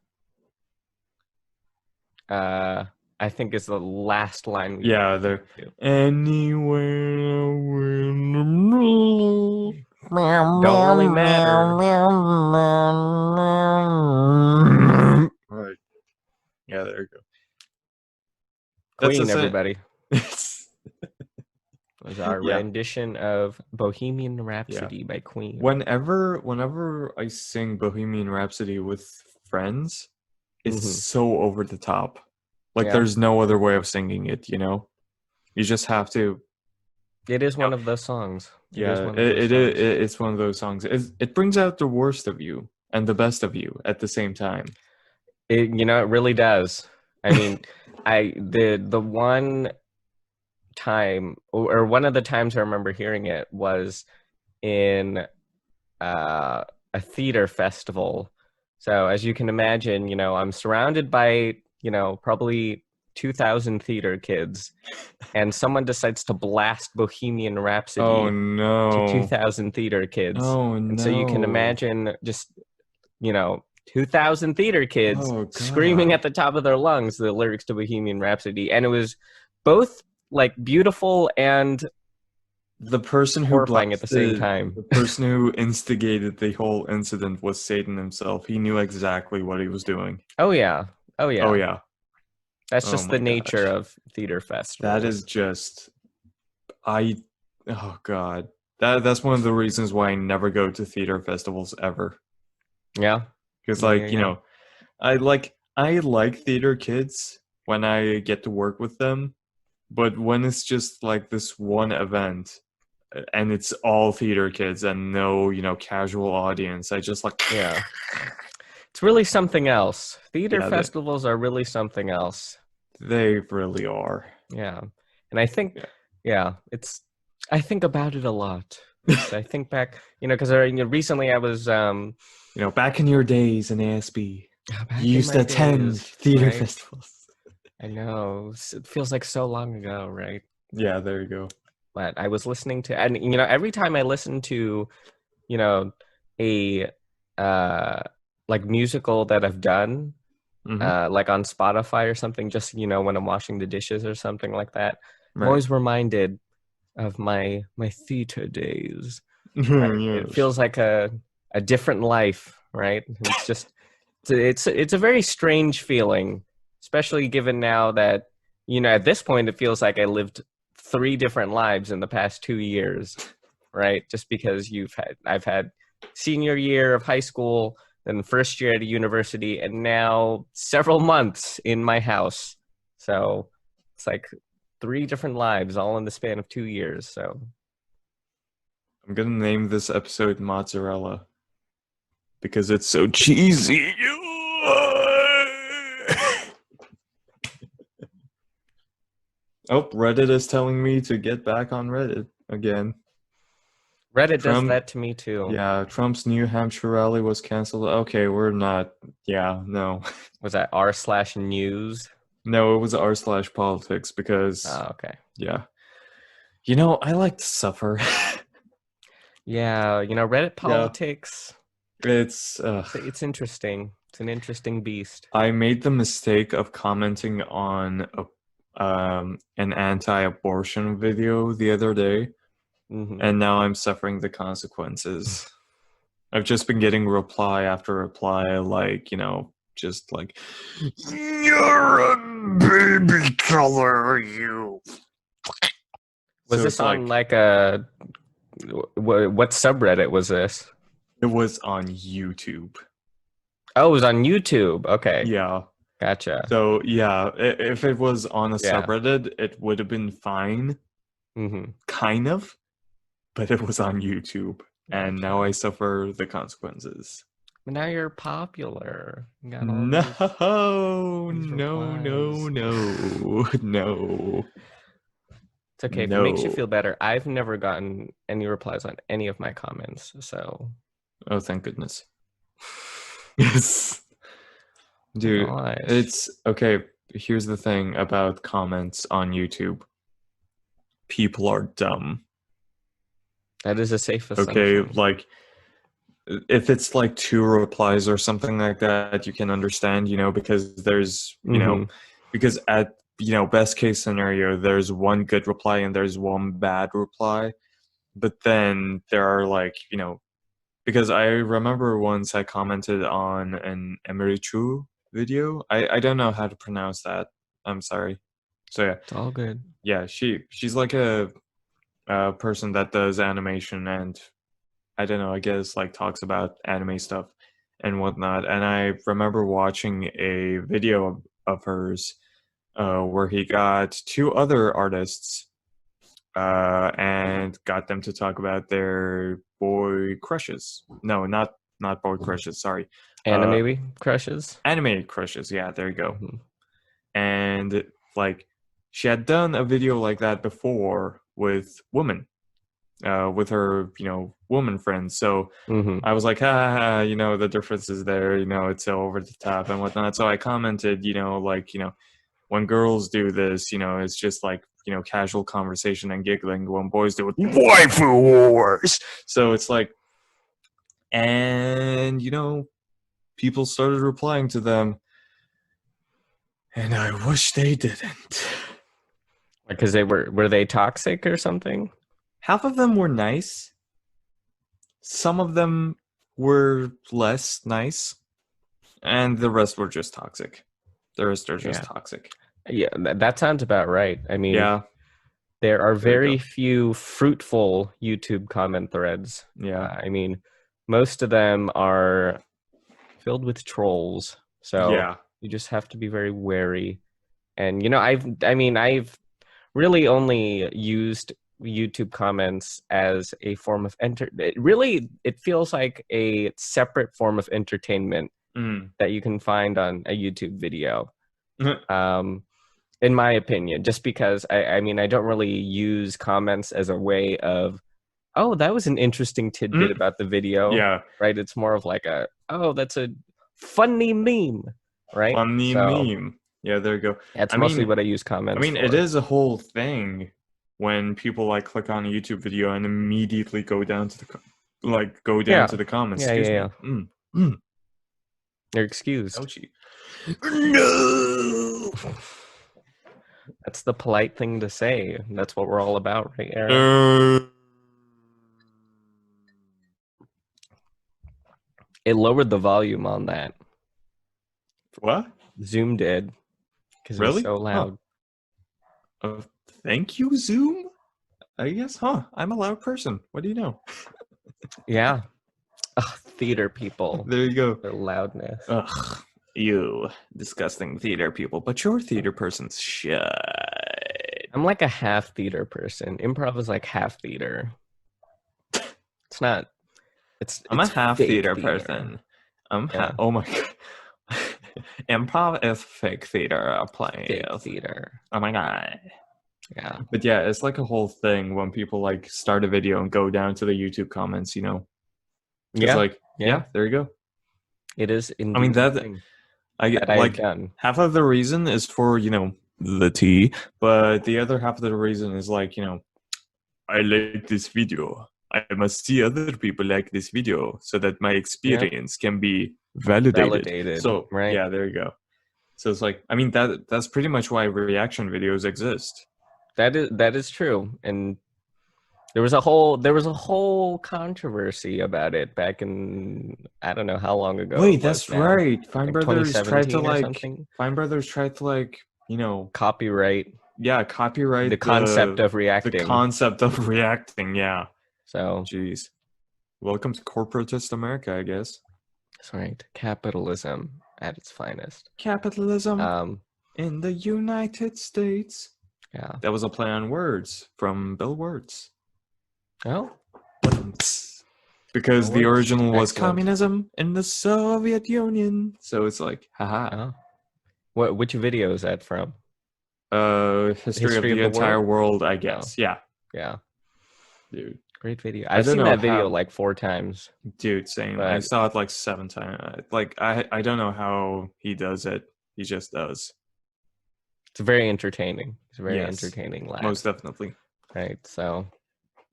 Speaker 1: I think is the last line we
Speaker 2: Yeah,
Speaker 1: made
Speaker 2: there.
Speaker 1: it to.
Speaker 2: Anywhere will
Speaker 1: Don't really matter.
Speaker 2: right. Yeah, there you go. That's
Speaker 1: Queen,
Speaker 2: a
Speaker 1: everybody. Was our
Speaker 2: yeah,
Speaker 1: rendition of Bohemian
Speaker 2: yeah.
Speaker 1: Rhapsody by Queen.
Speaker 2: Whenever I sing Bohemian Rhapsody with friends, it's
Speaker 1: Mm-hmm.
Speaker 2: so over the top. Like
Speaker 1: Yeah,
Speaker 2: there's no other way of singing it, you know? You just have to.
Speaker 1: it is
Speaker 2: No,
Speaker 1: one of those songs. It is
Speaker 2: yeah,
Speaker 1: one of those songs.
Speaker 2: it's one of those songs. It brings out the worst of you and the best of you at the same time.
Speaker 1: It really does. I mean, the one time or one of the times I remember hearing it was in a theater festival. So as you can imagine, I'm surrounded by probably 2,000 theater kids, and someone decides to blast Bohemian
Speaker 2: Oh
Speaker 1: Rhapsody to
Speaker 2: no.
Speaker 1: 2,000 theater kids.
Speaker 2: Oh
Speaker 1: And so you can
Speaker 2: no.
Speaker 1: imagine just 2,000 theater kids
Speaker 2: Oh
Speaker 1: screaming
Speaker 2: god.
Speaker 1: at the top of their lungs the lyrics to Bohemian Rhapsody. And it was both like beautiful and
Speaker 2: The person who
Speaker 1: horrifying at the same
Speaker 2: blasted,
Speaker 1: time.
Speaker 2: the person who instigated the whole incident was Satan himself. He knew exactly what he was doing.
Speaker 1: Oh, yeah. Oh,
Speaker 2: Oh
Speaker 1: yeah.
Speaker 2: yeah.
Speaker 1: That's
Speaker 2: Oh
Speaker 1: just the
Speaker 2: my
Speaker 1: nature
Speaker 2: gosh.
Speaker 1: of theater
Speaker 2: That is
Speaker 1: festivals.
Speaker 2: just I oh god. That's one of the reasons why I never go to theater festivals ever.
Speaker 1: Yeah.
Speaker 2: Because
Speaker 1: Yeah, yeah,
Speaker 2: like,
Speaker 1: yeah.
Speaker 2: I like theater kids when I get to work with them, but when it's just like this one event and it's all theater kids and no, casual audience, I just like
Speaker 1: Yeah. It's really something else. Theater
Speaker 2: yeah,
Speaker 1: festivals are really something else.
Speaker 2: they really are.
Speaker 1: Yeah. And I think,
Speaker 2: Yeah.
Speaker 1: yeah, I think about it a lot. I think back, because recently I was,
Speaker 2: Back in your days in ASB, you
Speaker 1: back in
Speaker 2: used
Speaker 1: my
Speaker 2: to attend
Speaker 1: days,
Speaker 2: theater
Speaker 1: right?
Speaker 2: festivals.
Speaker 1: I know. It feels like so long ago, right?
Speaker 2: Yeah, there you go.
Speaker 1: But I was listening to, and every time I listen to, you know, a like musical that I've done,
Speaker 2: Mm-hmm.
Speaker 1: like on Spotify or something, just when I'm washing the dishes or something like that, I'm
Speaker 2: Right.
Speaker 1: always reminded of my theater days. Right? It
Speaker 2: Yes.
Speaker 1: feels like a different life, right? It's just it's a very strange feeling, especially given now that at this point it feels like I lived 3 different lives in the past 2 years, right? Just because I've had senior year of high school, then first year at a university, and now several months in my house. So it's like 3 different lives all in the span of 2 years. So
Speaker 2: I'm gonna name this episode Mozzarella because it's so cheesy. Oh, Reddit is telling me to get back on Reddit again.
Speaker 1: Reddit does
Speaker 2: Trump,
Speaker 1: that to me too.
Speaker 2: yeah, Trump's New Hampshire rally was canceled. Okay, we're not. Yeah, no,
Speaker 1: Was that r/news?
Speaker 2: no, it was r/politics because
Speaker 1: Oh, okay.
Speaker 2: yeah, I like to suffer.
Speaker 1: Yeah, Reddit
Speaker 2: Yeah,
Speaker 1: politics.
Speaker 2: it's.
Speaker 1: It's interesting. It's an interesting beast.
Speaker 2: I made the mistake of commenting on an anti-abortion video the other day,
Speaker 1: Hmm.
Speaker 2: and now I'm suffering the consequences. I've just been getting reply after reply, like, just like, "You're a baby killer, you."
Speaker 1: Was
Speaker 2: So
Speaker 1: this
Speaker 2: it's
Speaker 1: on
Speaker 2: like,
Speaker 1: like a what subreddit was this?
Speaker 2: it was on YouTube.
Speaker 1: Oh, it was on YouTube. Okay,
Speaker 2: Yeah.
Speaker 1: gotcha.
Speaker 2: So yeah, if it was on a
Speaker 1: Yeah.
Speaker 2: subreddit, it would have been fine,
Speaker 1: Hmm.
Speaker 2: kind of, but it was on YouTube, and now I
Speaker 1: Gotcha.
Speaker 2: suffer the consequences.
Speaker 1: But now you're popular. You got all
Speaker 2: No,
Speaker 1: these
Speaker 2: no, no,
Speaker 1: replies.
Speaker 2: no, no,
Speaker 1: It's okay if it makes you
Speaker 2: no.
Speaker 1: feel better. I've never gotten any replies on any of my comments, so
Speaker 2: Oh, thank goodness. Yes. Dude,
Speaker 1: gosh,
Speaker 2: it's okay. Here's the thing about comments on YouTube. People are dumb.
Speaker 1: that is a safe
Speaker 2: Okay,
Speaker 1: assumption.
Speaker 2: like if it's like two replies or something like that, you can understand, because
Speaker 1: Hmm.
Speaker 2: because at, best case scenario, there's one good reply and there's one bad reply. But then there are like, because I remember once I commented on an Emery Chu video. I don't know how to pronounce that. I'm sorry. So yeah,
Speaker 1: It's all good.
Speaker 2: yeah, she's like a person that does animation, and I don't know, I guess like talks about anime stuff and whatnot. And I remember watching a video of hers where he got two other artists and got them to talk about their boy crushes. No, not boy crushes. Sorry,
Speaker 1: Anime
Speaker 2: uh,
Speaker 1: maybe crushes.
Speaker 2: anime crushes. Yeah, there you go.
Speaker 1: Hmm.
Speaker 2: And like she had done a video like that before with women, with her, woman friends. So
Speaker 1: Hmm.
Speaker 2: I was like, the difference is there, it's so over the top and whatnot. So I commented, like, when girls do this, it's just like, casual conversation and giggling. When boys do it, waifu wars. So it's like, and, people started replying to them, and I wish they didn't.
Speaker 1: Because they were they toxic or something?
Speaker 2: Half of them were nice, some of them were less nice, and the rest were just toxic. The rest are just
Speaker 1: Yeah.
Speaker 2: toxic.
Speaker 1: Yeah, that sounds about right. I mean,
Speaker 2: Yeah,
Speaker 1: there are
Speaker 2: there you
Speaker 1: very
Speaker 2: go.
Speaker 1: few fruitful YouTube comment threads.
Speaker 2: Yeah,
Speaker 1: I mean, most of them are filled with trolls. So
Speaker 2: yeah.
Speaker 1: you just have to be very wary. And I've really only used YouTube comments as a form of it feels like a separate form of entertainment
Speaker 2: Mm.
Speaker 1: that you can find on a YouTube video. Um, in my opinion, just because I don't really use comments as a way of, oh, that was an interesting tidbit
Speaker 2: Mm.
Speaker 1: about the video,
Speaker 2: Yeah,
Speaker 1: right? It's more of like oh, that's a funny meme, right?
Speaker 2: funny
Speaker 1: So
Speaker 2: meme. Yeah, there you go.
Speaker 1: that's
Speaker 2: I
Speaker 1: mostly
Speaker 2: mean,
Speaker 1: what I use
Speaker 2: I
Speaker 1: comments
Speaker 2: mean, it
Speaker 1: for.
Speaker 2: is a whole thing when people like click on a YouTube video and immediately go down to
Speaker 1: Yeah,
Speaker 2: the comments.
Speaker 1: yeah,
Speaker 2: Excuse
Speaker 1: yeah,
Speaker 2: me.
Speaker 1: yeah.
Speaker 2: Mm.
Speaker 1: You're excused.
Speaker 2: Ouchie. No.
Speaker 1: That's the polite thing to say. That's what we're all about, right, Aaron?
Speaker 2: Uh,
Speaker 1: It lowered the volume on that.
Speaker 2: what?
Speaker 1: Zoom did because it was
Speaker 2: Really?
Speaker 1: so
Speaker 2: Huh.
Speaker 1: loud.
Speaker 2: Uh, Thank you, Zoom. I guess, huh? I'm a loud person. What do you know?
Speaker 1: Yeah. Ugh, theater people,
Speaker 2: There you go.
Speaker 1: their loudness.
Speaker 2: Ugh, you disgusting theater people. But you're theater persons. Shut.
Speaker 1: I'm like a half theater person. Improv is like half theater. It's not.
Speaker 2: I'm a
Speaker 1: It's
Speaker 2: half
Speaker 1: fake
Speaker 2: theater
Speaker 1: theater.
Speaker 2: person. I'm
Speaker 1: Yeah,
Speaker 2: oh my god. Improv is fake theater
Speaker 1: fake
Speaker 2: plays.
Speaker 1: theater.
Speaker 2: Oh my god.
Speaker 1: Yeah.
Speaker 2: But yeah, it's like a whole thing when people like start a video and go down to the YouTube comments, it's
Speaker 1: Yeah.
Speaker 2: like,
Speaker 1: Yeah.
Speaker 2: yeah, there you go.
Speaker 1: It is
Speaker 2: I mean
Speaker 1: indeed a
Speaker 2: that
Speaker 1: thing
Speaker 2: I
Speaker 1: that
Speaker 2: get
Speaker 1: I have
Speaker 2: like
Speaker 1: done.
Speaker 2: half of the reason is for, the tea, but the other half of the reason is like, I like this video. I must see other people like this video so that my
Speaker 1: Yep.
Speaker 2: experience can be validated.
Speaker 1: Validated.
Speaker 2: So
Speaker 1: Right.
Speaker 2: yeah, there you go. So it's like, I mean, that's pretty much why reaction videos exist.
Speaker 1: That is true. And there was a whole controversy about it back in, I don't know how long ago
Speaker 2: Wait,
Speaker 1: it was
Speaker 2: that's
Speaker 1: now.
Speaker 2: right. Fine
Speaker 1: Like
Speaker 2: Brothers tried to
Speaker 1: 2017 or
Speaker 2: like
Speaker 1: something.
Speaker 2: Fine Brothers tried to like,
Speaker 1: Copyright
Speaker 2: yeah,
Speaker 1: the
Speaker 2: copyright
Speaker 1: concept of
Speaker 2: the
Speaker 1: reacting.
Speaker 2: concept of reacting. Yeah.
Speaker 1: So
Speaker 2: Jeez. Welcome to corporatist America, I guess.
Speaker 1: that's right. Capitalism at its finest.
Speaker 2: Capitalism
Speaker 1: Um,
Speaker 2: in the United States.
Speaker 1: yeah.
Speaker 2: That was a play on words from Bill Words.
Speaker 1: Oh,
Speaker 2: Because
Speaker 1: that
Speaker 2: the
Speaker 1: works.
Speaker 2: original was
Speaker 1: Excellent.
Speaker 2: communism in the Soviet Union. So it's like, haha.
Speaker 1: Oh, which video is that from?
Speaker 2: History of
Speaker 1: History of
Speaker 2: the
Speaker 1: the
Speaker 2: entire
Speaker 1: world?
Speaker 2: world, I
Speaker 1: Oh,
Speaker 2: guess. Yeah,
Speaker 1: yeah.
Speaker 2: dude.
Speaker 1: Great video.
Speaker 2: I
Speaker 1: I've
Speaker 2: don't
Speaker 1: seen
Speaker 2: know
Speaker 1: that video
Speaker 2: how,
Speaker 1: like 4 times,
Speaker 2: dude. Same. I
Speaker 1: but
Speaker 2: saw it like 7 times. Like I don't know how he does it. He just does.
Speaker 1: it's very entertaining. It's a very
Speaker 2: Yes,
Speaker 1: entertaining lad.
Speaker 2: most definitely.
Speaker 1: Right. So,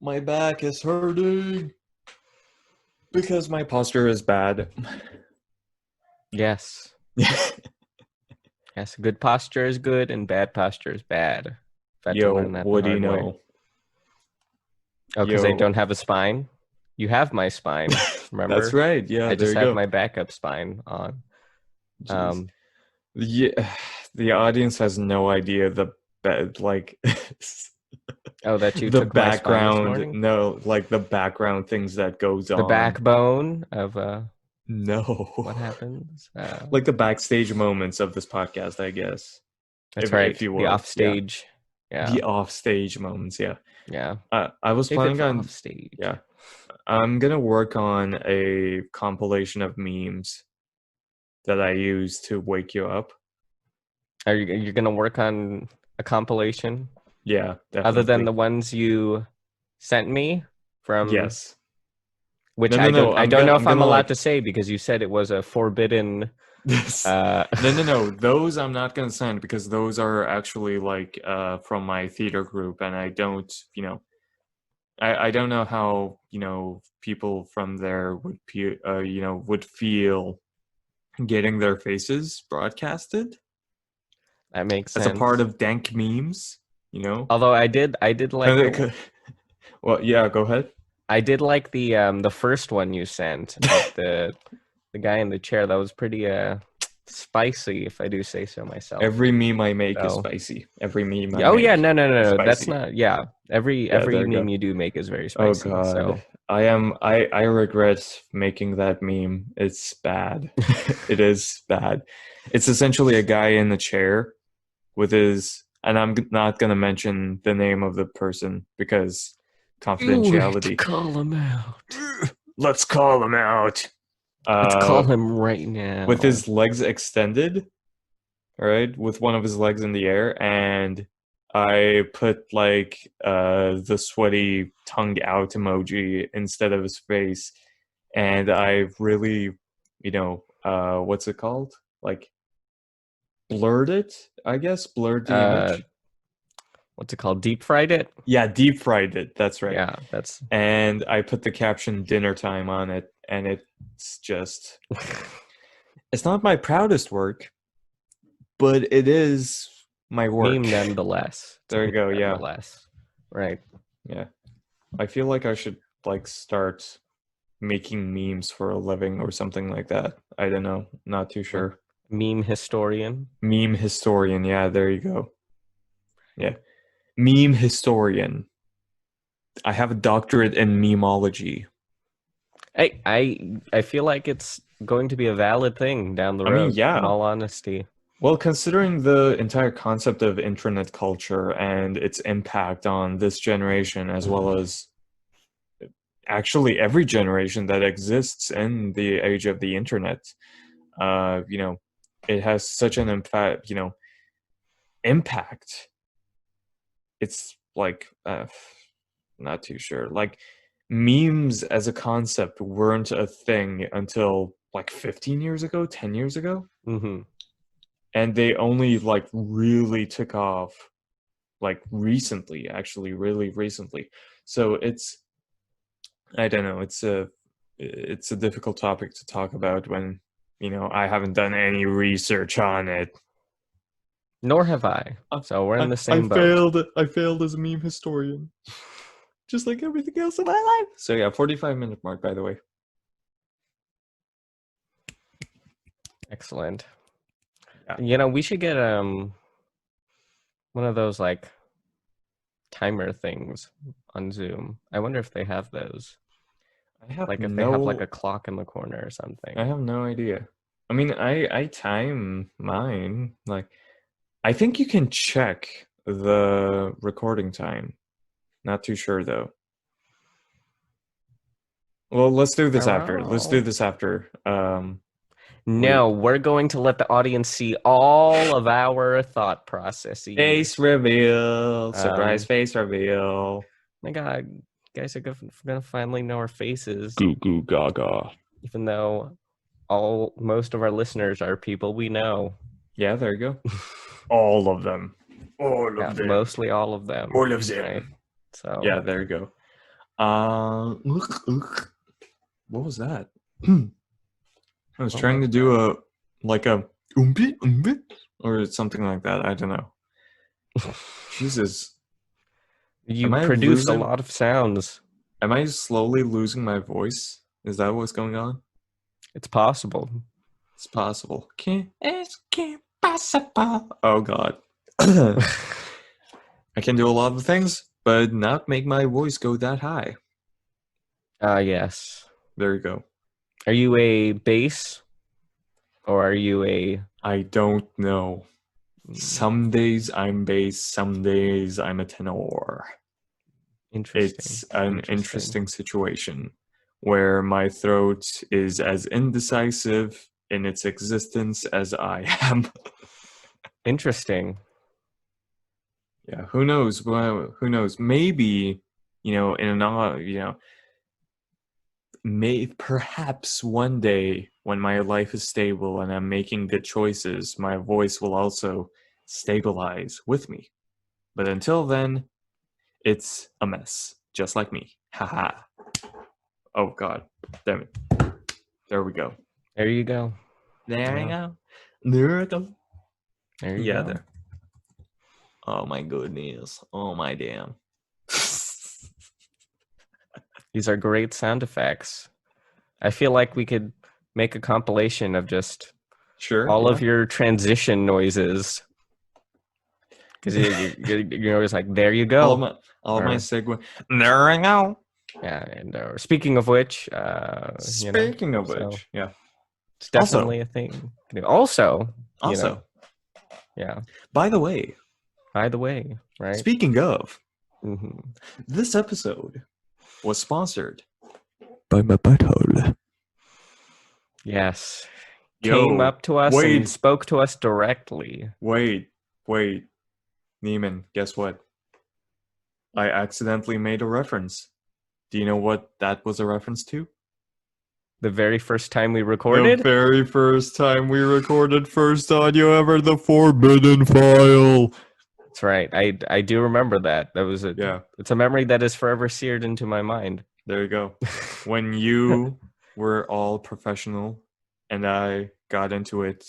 Speaker 2: My back is hurting because my posture is bad.
Speaker 1: yes. Yes, good posture is good and bad posture is bad. I've had to
Speaker 2: Yo,
Speaker 1: learn that the
Speaker 2: what do you
Speaker 1: hard way.
Speaker 2: know?
Speaker 1: Oh, because I
Speaker 2: Yo,
Speaker 1: don't have a spine? You have my spine,
Speaker 2: that's
Speaker 1: remember?
Speaker 2: right. Yeah,
Speaker 1: I
Speaker 2: there
Speaker 1: just
Speaker 2: you
Speaker 1: have
Speaker 2: go.
Speaker 1: my backup spine on.
Speaker 2: Jeez.
Speaker 1: Um,
Speaker 2: Yeah, the audience has no idea like
Speaker 1: oh, that you
Speaker 2: the
Speaker 1: took my spine this
Speaker 2: background.
Speaker 1: morning?
Speaker 2: No, like the background things that goes
Speaker 1: The
Speaker 2: on.
Speaker 1: backbone of
Speaker 2: No,
Speaker 1: what happens?
Speaker 2: like the backstage moments of this podcast, I guess,
Speaker 1: That's
Speaker 2: if
Speaker 1: right.
Speaker 2: you
Speaker 1: The
Speaker 2: will. Yeah,
Speaker 1: offstage. Yeah.
Speaker 2: the offstage moments. Yeah,
Speaker 1: Yeah.
Speaker 2: I was
Speaker 1: Save it
Speaker 2: planning
Speaker 1: for
Speaker 2: on.
Speaker 1: offstage.
Speaker 2: Yeah, I'm gonna work on a compilation of memes that I use to wake you up.
Speaker 1: Are you gonna work on a compilation
Speaker 2: Yeah,
Speaker 1: other than
Speaker 2: definitely.
Speaker 1: the ones you sent me from
Speaker 2: Yes.
Speaker 1: which
Speaker 2: No,
Speaker 1: I
Speaker 2: no,
Speaker 1: don't
Speaker 2: no.
Speaker 1: I don't know if
Speaker 2: I'm
Speaker 1: I'm
Speaker 2: gonna
Speaker 1: allowed
Speaker 2: like
Speaker 1: to say because you said it was a forbidden
Speaker 2: this.
Speaker 1: uh
Speaker 2: No, no, no. Those I'm not gonna send because those are actually like from my theater group, and I don't, I don't know how people from there would feel getting their faces broadcasted
Speaker 1: that makes
Speaker 2: as a part
Speaker 1: sense.
Speaker 2: of dank memes. You know,
Speaker 1: Although I did like
Speaker 2: kind of. Well, yeah. Go ahead.
Speaker 1: I did like the first one you sent of the guy in the chair. That was pretty spicy if I do say so myself.
Speaker 2: Every meme I make is
Speaker 1: So
Speaker 2: spicy. Every meme I
Speaker 1: oh yeah,
Speaker 2: make
Speaker 1: no, no,
Speaker 2: is
Speaker 1: no, no. That's
Speaker 2: spicy.
Speaker 1: not. Yeah, every
Speaker 2: Yeah,
Speaker 1: every
Speaker 2: there you go.
Speaker 1: meme you do make is very
Speaker 2: Oh
Speaker 1: spicy.
Speaker 2: God,
Speaker 1: So
Speaker 2: I regret making that meme. It's bad. It is bad. It's essentially a guy in the chair with his, and not gonna mention the name of the person because
Speaker 1: to
Speaker 2: confidentiality.
Speaker 1: call him out.
Speaker 2: Let's call him out.
Speaker 1: Let's call
Speaker 2: Uh,
Speaker 1: him right
Speaker 2: with
Speaker 1: now.
Speaker 2: his legs extended, right, with one of his legs in the air, and I put like the sweaty tongue out emoji instead of his face, and I really, what's it called? Like blurred it, I guess, blurred the
Speaker 1: Uh,
Speaker 2: image.
Speaker 1: what's it called? Deep fried it.
Speaker 2: Yeah, deep fried it. That's right.
Speaker 1: Yeah, that's.
Speaker 2: And I put the caption "dinner time" on it, and it's just, it's not my proudest work, but it is my work.
Speaker 1: Meme nonetheless. It's a
Speaker 2: There you
Speaker 1: meme
Speaker 2: go. Yeah.
Speaker 1: nonetheless. Right.
Speaker 2: Yeah. I feel like I should like start making memes for a living or something like that. I don't know. Not too
Speaker 1: Like
Speaker 2: sure.
Speaker 1: meme historian.
Speaker 2: Meme historian. Yeah, there you go. Yeah. Meme historian. I have a doctorate in memology.
Speaker 1: I feel like it's going to be a valid thing down the
Speaker 2: I mean,
Speaker 1: road, in
Speaker 2: yeah.
Speaker 1: all honesty.
Speaker 2: Well, considering the entire concept of internet culture and its impact on this generation, as well as actually every generation that exists in the age of the internet, uh, you know, it has such an impact, impact it's like not too sure. Like memes as a concept weren't a thing until like 15 years ago, 10 years ago,
Speaker 1: Mm-hmm.
Speaker 2: and they only like really took off like recently, actually really recently. So it's, I don't know, it's a difficult topic to talk about when, I haven't done any research on it.
Speaker 1: Nor have I.
Speaker 2: I,
Speaker 1: So we're in
Speaker 2: I,
Speaker 1: the
Speaker 2: I
Speaker 1: same boat.
Speaker 2: failed. I failed as a meme historian, just like everything else in my life. So yeah, 45-minute mark, by the way.
Speaker 1: Excellent.
Speaker 2: Yeah.
Speaker 1: We should get one of those like timer things on Zoom. I wonder if they have those.
Speaker 2: I have
Speaker 1: Like if they have like
Speaker 2: no
Speaker 1: a clock in the corner or something.
Speaker 2: I have no idea. I mean, I time mine. Like, I think you can check the recording time. Not too sure though. Well, let's do this after. Let's do
Speaker 1: Wow.
Speaker 2: this after. We
Speaker 1: No, we're going to let the audience see all of our thought
Speaker 2: face
Speaker 1: processes.
Speaker 2: reveal, surprise
Speaker 1: Um,
Speaker 2: face reveal.
Speaker 1: my God, guys are gonna finally know our faces,
Speaker 2: Goo goo gaga.
Speaker 1: even though most of our listeners are people we know.
Speaker 2: Yeah, there you go. All of them. All
Speaker 1: Yeah,
Speaker 2: of them.
Speaker 1: mostly all of them.
Speaker 2: All of
Speaker 1: Right.
Speaker 2: them.
Speaker 1: So
Speaker 2: Yeah, there you go. What was that? I was
Speaker 1: what
Speaker 2: trying
Speaker 1: was
Speaker 2: to do
Speaker 1: that?
Speaker 2: a like a umbi or something like that. I don't know. Jesus,
Speaker 1: You
Speaker 2: am I
Speaker 1: produced a
Speaker 2: losing?
Speaker 1: lot of sounds.
Speaker 2: Am I slowly losing my voice? Is that what's going on?
Speaker 1: It's possible.
Speaker 2: It's possible. Can't possible. Oh God, I can do a lot of things, but not make my voice go that high.
Speaker 1: Yes.
Speaker 2: There you go.
Speaker 1: Are you a bass or are you a
Speaker 2: I don't know.
Speaker 1: mm,
Speaker 2: Some days I'm bass, some days I'm a tenor.
Speaker 1: interesting?
Speaker 2: It's an
Speaker 1: Interesting.
Speaker 2: interesting situation where my throat is as indecisive in its existence as I am.
Speaker 1: Interesting.
Speaker 2: Yeah, who knows? Well, who knows? Maybe, in an, perhaps one day when my life is stable and I'm making good choices, my voice will also stabilize with me. But until then, it's a mess, just like me. Haha. Oh God, damn it. There we go.
Speaker 1: There you go.
Speaker 2: There you
Speaker 1: Yeah,
Speaker 2: go. There we go.
Speaker 1: there you
Speaker 2: Yeah,
Speaker 1: go.
Speaker 2: there. Oh my goodness. Oh my damn.
Speaker 1: These are great sound effects. I feel like we could make a compilation of just
Speaker 2: Sure.
Speaker 1: all
Speaker 2: Yeah.
Speaker 1: of your transition noises. Because you're always like, there you
Speaker 2: All of
Speaker 1: go.
Speaker 2: my all of my
Speaker 1: Or,
Speaker 2: segue. There we go.
Speaker 1: yeah, and speaking of which,
Speaker 2: Speaking of
Speaker 1: so
Speaker 2: which, yeah.
Speaker 1: it's
Speaker 2: Also,
Speaker 1: definitely a thing. Also,
Speaker 2: also,
Speaker 1: yeah.
Speaker 2: by the way,
Speaker 1: By the way, right?
Speaker 2: speaking of,
Speaker 1: Mm-hmm.
Speaker 2: this episode was sponsored by my butthole.
Speaker 1: Yes. Came
Speaker 2: Yo,
Speaker 1: up to us and
Speaker 2: wait,
Speaker 1: spoke to us directly.
Speaker 2: wait, wait. Neiman, guess what? I accidentally made a reference. Do you know what that was a reference to?
Speaker 1: The very first time we
Speaker 2: The
Speaker 1: recorded.
Speaker 2: very first time we recorded first audio ever, the forbidden file.
Speaker 1: That's right. I do remember that.
Speaker 2: Yeah,
Speaker 1: It's a memory that is forever seared into my mind.
Speaker 2: there you go. When you were all professional and I got into it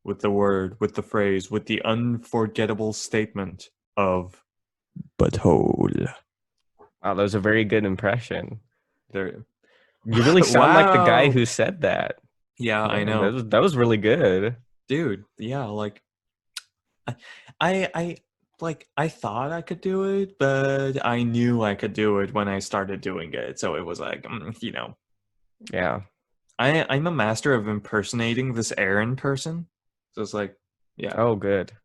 Speaker 2: with the word, with the phrase, with the unforgettable statement of butthole.
Speaker 1: Wow, that was a very good impression.
Speaker 2: There.
Speaker 1: You really sound like the guy
Speaker 2: Wow.
Speaker 1: who said that.
Speaker 2: Yeah, I
Speaker 1: Man,
Speaker 2: know.
Speaker 1: that was really good.
Speaker 2: Dude, yeah, like I like I thought I could do it, but I knew I could do it when I started doing it. So it was like,
Speaker 1: Yeah.
Speaker 2: I'm a master of impersonating this Eren person. So it's like, yeah,
Speaker 1: Oh, good.
Speaker 2: there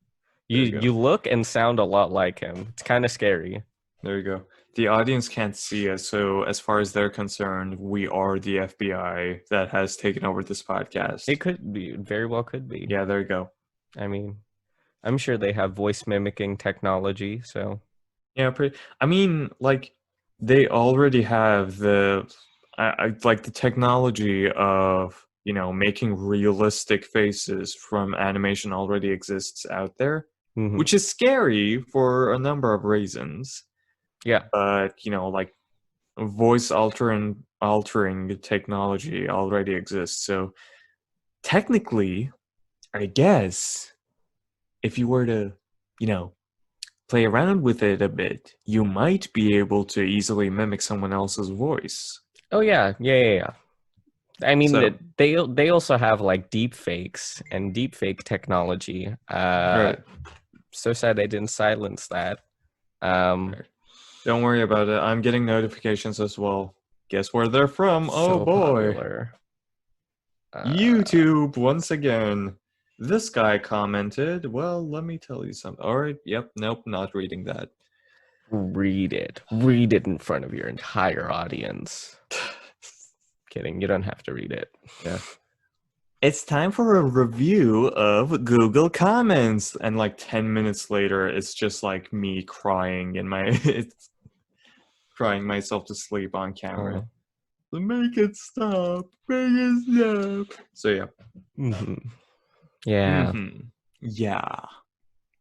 Speaker 1: You
Speaker 2: you go.
Speaker 1: you look and sound a lot like him. It's kind of scary.
Speaker 2: There you go. The audience can't see us, so as far as they're concerned, we are the FBI that has taken over this podcast.
Speaker 1: It could be, very well could be.
Speaker 2: Yeah, there you go.
Speaker 1: I mean, I'm sure they have voice mimicking technology, so
Speaker 2: Yeah, I mean, like they already have like the technology of, making realistic faces from animation already exists out there,
Speaker 1: Hmm.
Speaker 2: which is scary for a number of reasons.
Speaker 1: Yeah.
Speaker 2: But, like voice altering technology already exists. So technically, I guess if you were to, you know, play around with it a bit, you might be able to easily mimic someone else's voice.
Speaker 1: Oh yeah, yeah, yeah, yeah. I mean,
Speaker 2: So,
Speaker 1: they also have like deep fakes and deep fake technology.
Speaker 2: right,
Speaker 1: So sad they didn't silence that. Um,
Speaker 2: right. Don't worry about it. I'm getting notifications as well. Guess where they're from? Oh
Speaker 1: so
Speaker 2: boy.
Speaker 1: popular. Uh,
Speaker 2: YouTube once again. This guy commented, well, let me tell you something. All right, yep, nope, not reading that.
Speaker 1: Read it. Read it in front of your entire audience. Kidding, you don't have to read it.
Speaker 2: Yeah. It's time for a review of Google Comments. And like 10 minutes later, it's just like me crying in my it's crying myself to sleep on camera.
Speaker 1: Oh.
Speaker 2: Make it stop. Make it stop. So yeah.
Speaker 1: Hmm. Yeah.
Speaker 2: Mm-hmm. Yeah.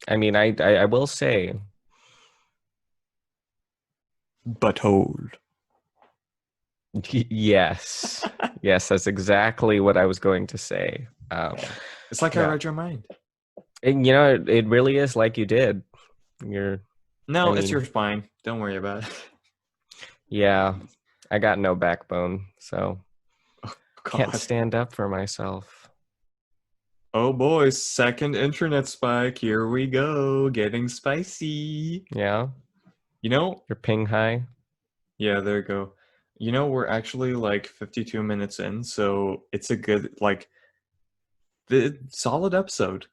Speaker 1: I mean, I will say,
Speaker 2: Butthole.
Speaker 1: yes. Yes, that's exactly what I was going to say.
Speaker 2: It's like I
Speaker 1: Yeah.
Speaker 2: read your mind.
Speaker 1: And it really is like you did. You're, I
Speaker 2: No, it's
Speaker 1: mean,
Speaker 2: your spine. Don't worry about it.
Speaker 1: yeah, I got no backbone, so can't
Speaker 2: God.
Speaker 1: stand up for myself.
Speaker 2: Oh boy, second internet spike. Here we go. Getting spicy.
Speaker 1: Yeah,
Speaker 2: You know,
Speaker 1: your ping high.
Speaker 2: yeah, there you go. We're actually like 52 minutes in, so it's a good, like, the solid episode.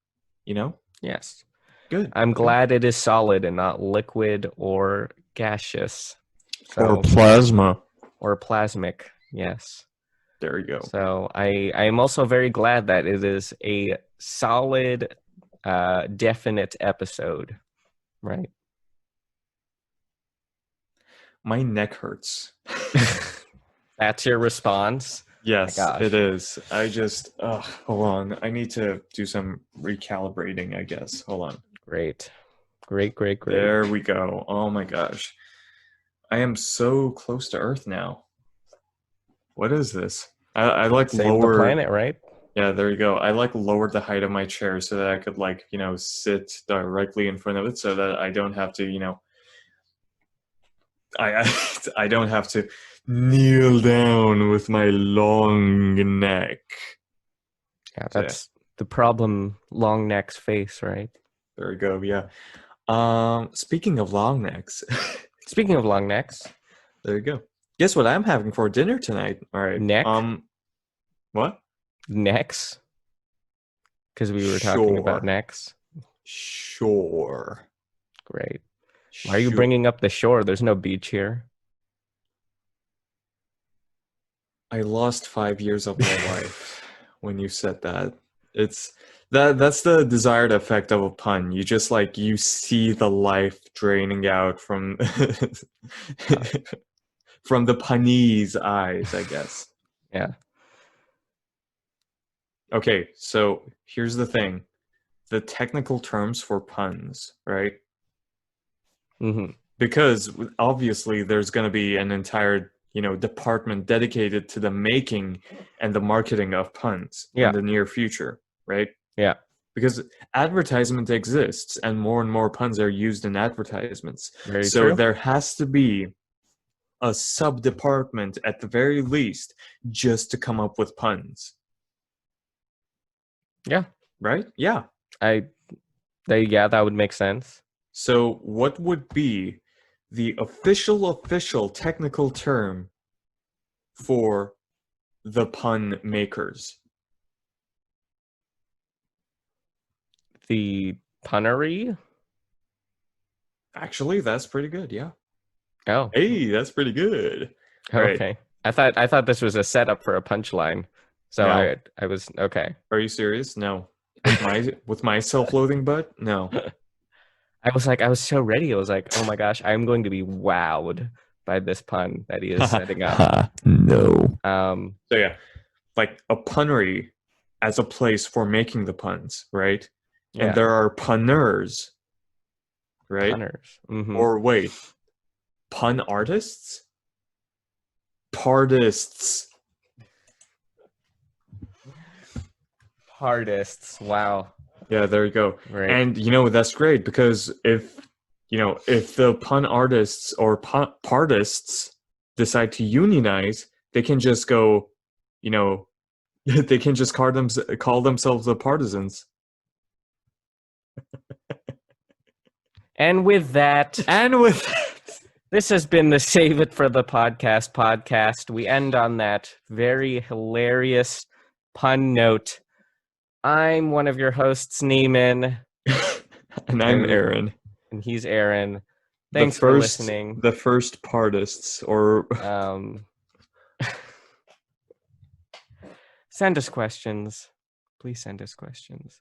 Speaker 2: You know?
Speaker 1: Yes.
Speaker 2: Good,
Speaker 1: I'm
Speaker 2: good.
Speaker 1: glad it is solid and not liquid or gaseous.
Speaker 2: Or
Speaker 1: So,
Speaker 2: plasma.
Speaker 1: or plasmic. Yes.
Speaker 2: There you go.
Speaker 1: So I am also very glad that it is a solid, definite episode, right?
Speaker 2: My neck hurts.
Speaker 1: That's your response. My
Speaker 2: Yes, it
Speaker 1: gosh,
Speaker 2: is. Hold on. I need to do some recalibrating, I guess. Hold on.
Speaker 1: great, great, great, great.
Speaker 2: There we go. Oh my gosh. I am so close to Earth now. What is this? I like
Speaker 1: Save the
Speaker 2: lowered.
Speaker 1: planet, right?
Speaker 2: Yeah, there you go. I like lowered the height of my chair so that I could like, sit directly in front of it so that I don't have to, I don't have to kneel down with my long neck.
Speaker 1: Yeah,
Speaker 2: So yeah,
Speaker 1: that's the problem. Long necks face, right?
Speaker 2: there we go. Yeah. Speaking of long necks,
Speaker 1: Speaking of long necks,
Speaker 2: there you go. Guess what I'm having for dinner tonight? All right.
Speaker 1: neck,
Speaker 2: What?
Speaker 1: necks, because we were talking about
Speaker 2: Sure.
Speaker 1: necks.
Speaker 2: Sure.
Speaker 1: Great. Why are you
Speaker 2: Sure.
Speaker 1: bringing up the shore? There's no beach here.
Speaker 2: I lost 5 years of my life when you said that. It's that's the desired effect of a pun. You just like you see the life draining out from
Speaker 1: Uh,
Speaker 2: from the punny's eyes, I guess.
Speaker 1: yeah.
Speaker 2: Okay, so here's the thing. The technical terms for puns, right?
Speaker 1: Hmm.
Speaker 2: Because obviously there's going to be an entire, department dedicated to the making and the marketing of puns in
Speaker 1: Yeah.
Speaker 2: the near future, right?
Speaker 1: Yeah.
Speaker 2: Because advertisement exists and more puns are used in advertisements.
Speaker 1: Very
Speaker 2: So
Speaker 1: true.
Speaker 2: there has to be a sub department at the very least just to come up with puns,
Speaker 1: Yeah.
Speaker 2: right? Yeah.
Speaker 1: I yeah, that would make sense.
Speaker 2: So what would be the official technical term for the pun makers?
Speaker 1: The punnery?
Speaker 2: Actually, that's pretty good. Yeah.
Speaker 1: Oh,
Speaker 2: Hey, that's pretty good. All right.
Speaker 1: okay. I thought this was a setup for a punchline. So
Speaker 2: No.
Speaker 1: I was okay.
Speaker 2: Are you serious? No. With my self-loathing butt? No.
Speaker 1: I was so ready. I was like, oh my gosh, I'm going to be wowed by this pun that he is setting up.
Speaker 2: No.
Speaker 1: Um,
Speaker 2: So yeah, like a punnery as a place for making the puns, right? And
Speaker 1: yeah,
Speaker 2: there are punners, right?
Speaker 1: punners. Mm-hmm.
Speaker 2: Or wait, pun artists? Partists.
Speaker 1: Artists. Wow.
Speaker 2: Yeah, there you go.
Speaker 1: Right.
Speaker 2: And that's great because if the pun artists or partists decide to unionize, they can just go, they can just call themselves the partisans.
Speaker 1: And with that,
Speaker 2: And with
Speaker 1: this has been the Save It for the podcast. We end on that very hilarious pun note. I'm one of your hosts, Neiman.
Speaker 2: and I'm Aaron.
Speaker 1: And he's Aaron. Thanks for listening.
Speaker 2: The first partists, or
Speaker 1: send us questions. Please send us questions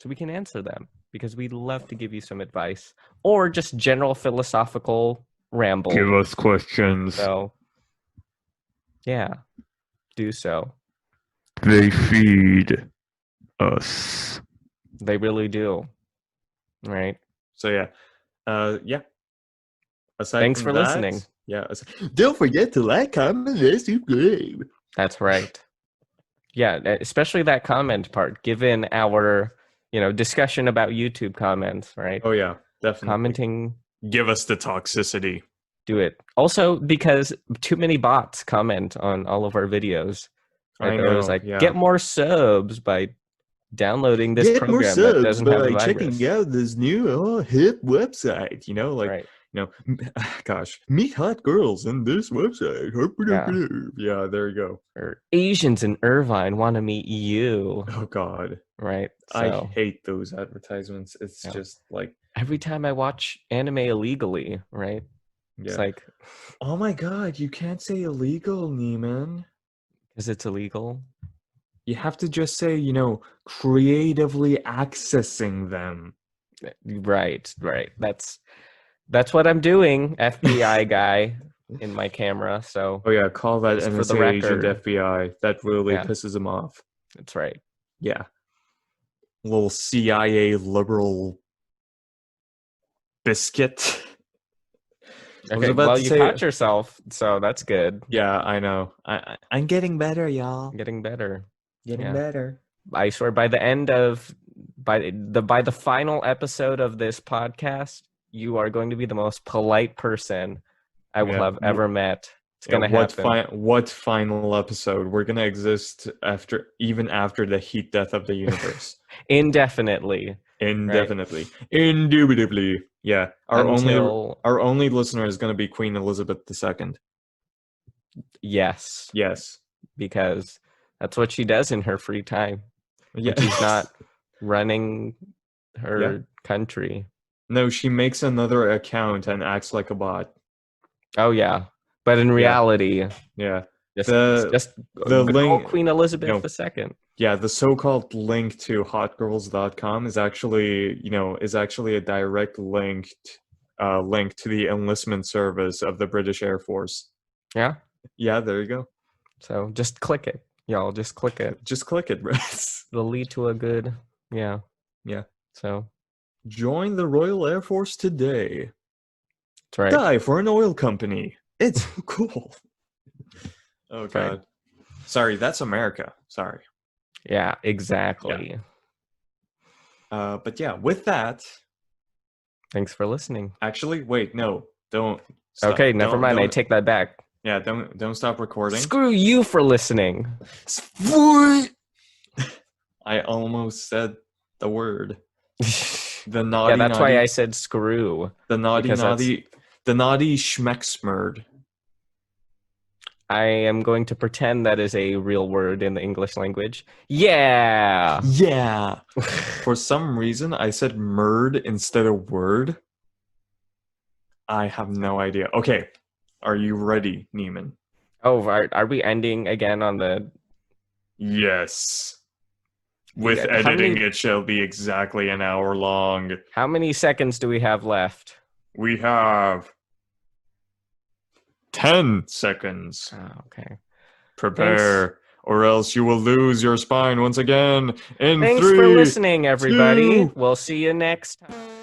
Speaker 1: so we can answer them, because we'd love to give you some advice or just general philosophical ramble.
Speaker 2: give us questions.
Speaker 1: So, yeah, do so.
Speaker 2: They feed us.
Speaker 1: They really do. Right.
Speaker 2: So yeah. Aside
Speaker 1: Thanks
Speaker 2: from
Speaker 1: for
Speaker 2: that,
Speaker 1: listening.
Speaker 2: Yeah. Don't forget to like, comment, and subscribe.
Speaker 1: That's right. Yeah, especially that comment part, given our, discussion about YouTube comments, right?
Speaker 2: Oh yeah, definitely.
Speaker 1: Commenting.
Speaker 2: Give us the toxicity.
Speaker 1: Do it. Also, because too many bots comment on all of our videos. Right?
Speaker 2: I
Speaker 1: They're
Speaker 2: know.
Speaker 1: always like,
Speaker 2: Yeah.
Speaker 1: get more subs by downloading this program that doesn't have the virus.
Speaker 2: Checking out this new hip website.
Speaker 1: Right.
Speaker 2: Gosh, meet hot girls in this website. Yeah, there you go.
Speaker 1: Or Asians in Irvine want to meet you.
Speaker 2: Oh God.
Speaker 1: Right.
Speaker 2: I
Speaker 1: So,
Speaker 2: hate those advertisements. It's just like
Speaker 1: every time I watch anime illegally, right?
Speaker 2: Yeah.
Speaker 1: It's like,
Speaker 2: oh my God, you can't say illegal, Neiman.
Speaker 1: Because it's illegal.
Speaker 2: You have to just say, creatively accessing them.
Speaker 1: Right. That's what I'm doing, FBI guy in my camera. So,
Speaker 2: oh yeah, call that
Speaker 1: for the
Speaker 2: NSA agent
Speaker 1: record.
Speaker 2: FBI. That really pisses him off.
Speaker 1: That's right.
Speaker 2: Yeah. Little CIA liberal biscuit.
Speaker 1: Okay, well, you caught yourself, so that's good.
Speaker 2: Yeah, I know. I'm getting better, y'all.
Speaker 1: Getting better.
Speaker 2: Getting better.
Speaker 1: I swear, by the final episode of this podcast, you are going to be the most polite person I will have ever met. It's gonna happen.
Speaker 2: What final episode? We're gonna exist even after the heat death of the universe.
Speaker 1: Indefinitely.
Speaker 2: Indefinitely. Right? Indubitably. Yeah. Our only listener is gonna be Queen Elizabeth II.
Speaker 1: Yes.
Speaker 2: Yes.
Speaker 1: Because that's what she does in her free time. Yeah. She's not running her country.
Speaker 2: No, she makes another account and acts like a bot.
Speaker 1: Oh yeah. But in reality, just the link, Queen Elizabeth II.
Speaker 2: Yeah, the so-called link to hotgirls.com is actually, a direct link to the enlistment service of the British Air Force.
Speaker 1: Yeah?
Speaker 2: Yeah, there you go.
Speaker 1: So just click it. Y'all, just click it.
Speaker 2: Just click it, right?
Speaker 1: It'll lead to a good, Yeah. So
Speaker 2: join the Royal Air Force today.
Speaker 1: That's right.
Speaker 2: Die for an oil company. It's cool. Oh God. Right. Sorry, that's America. Sorry.
Speaker 1: Yeah, exactly.
Speaker 2: Yeah. But yeah, with that.
Speaker 1: Thanks for listening.
Speaker 2: Actually, wait, no, don't. Stop.
Speaker 1: Okay, never mind. I take that back.
Speaker 2: Yeah, don't stop recording.
Speaker 1: Screw you for listening.
Speaker 2: I almost said the word. The naughty.
Speaker 1: Yeah, that's naughty, why I said screw.
Speaker 2: The naughty schmecksmurd.
Speaker 1: I am going to pretend that is a real word in the English language. Yeah.
Speaker 2: Yeah. For some reason, I said murd instead of word. I have no idea. Okay. Are you ready, Neiman?
Speaker 1: Oh, are we ending again on the...
Speaker 2: Yes. With
Speaker 1: How
Speaker 2: editing,
Speaker 1: many
Speaker 2: it shall be exactly an hour long.
Speaker 1: how many seconds do we have left?
Speaker 2: We have 10 seconds.
Speaker 1: Oh, okay.
Speaker 2: Prepare, or else you will lose your spine once again in
Speaker 1: Thanks for
Speaker 2: 3,
Speaker 1: listening, everybody.
Speaker 2: 2,
Speaker 1: We'll see you next time.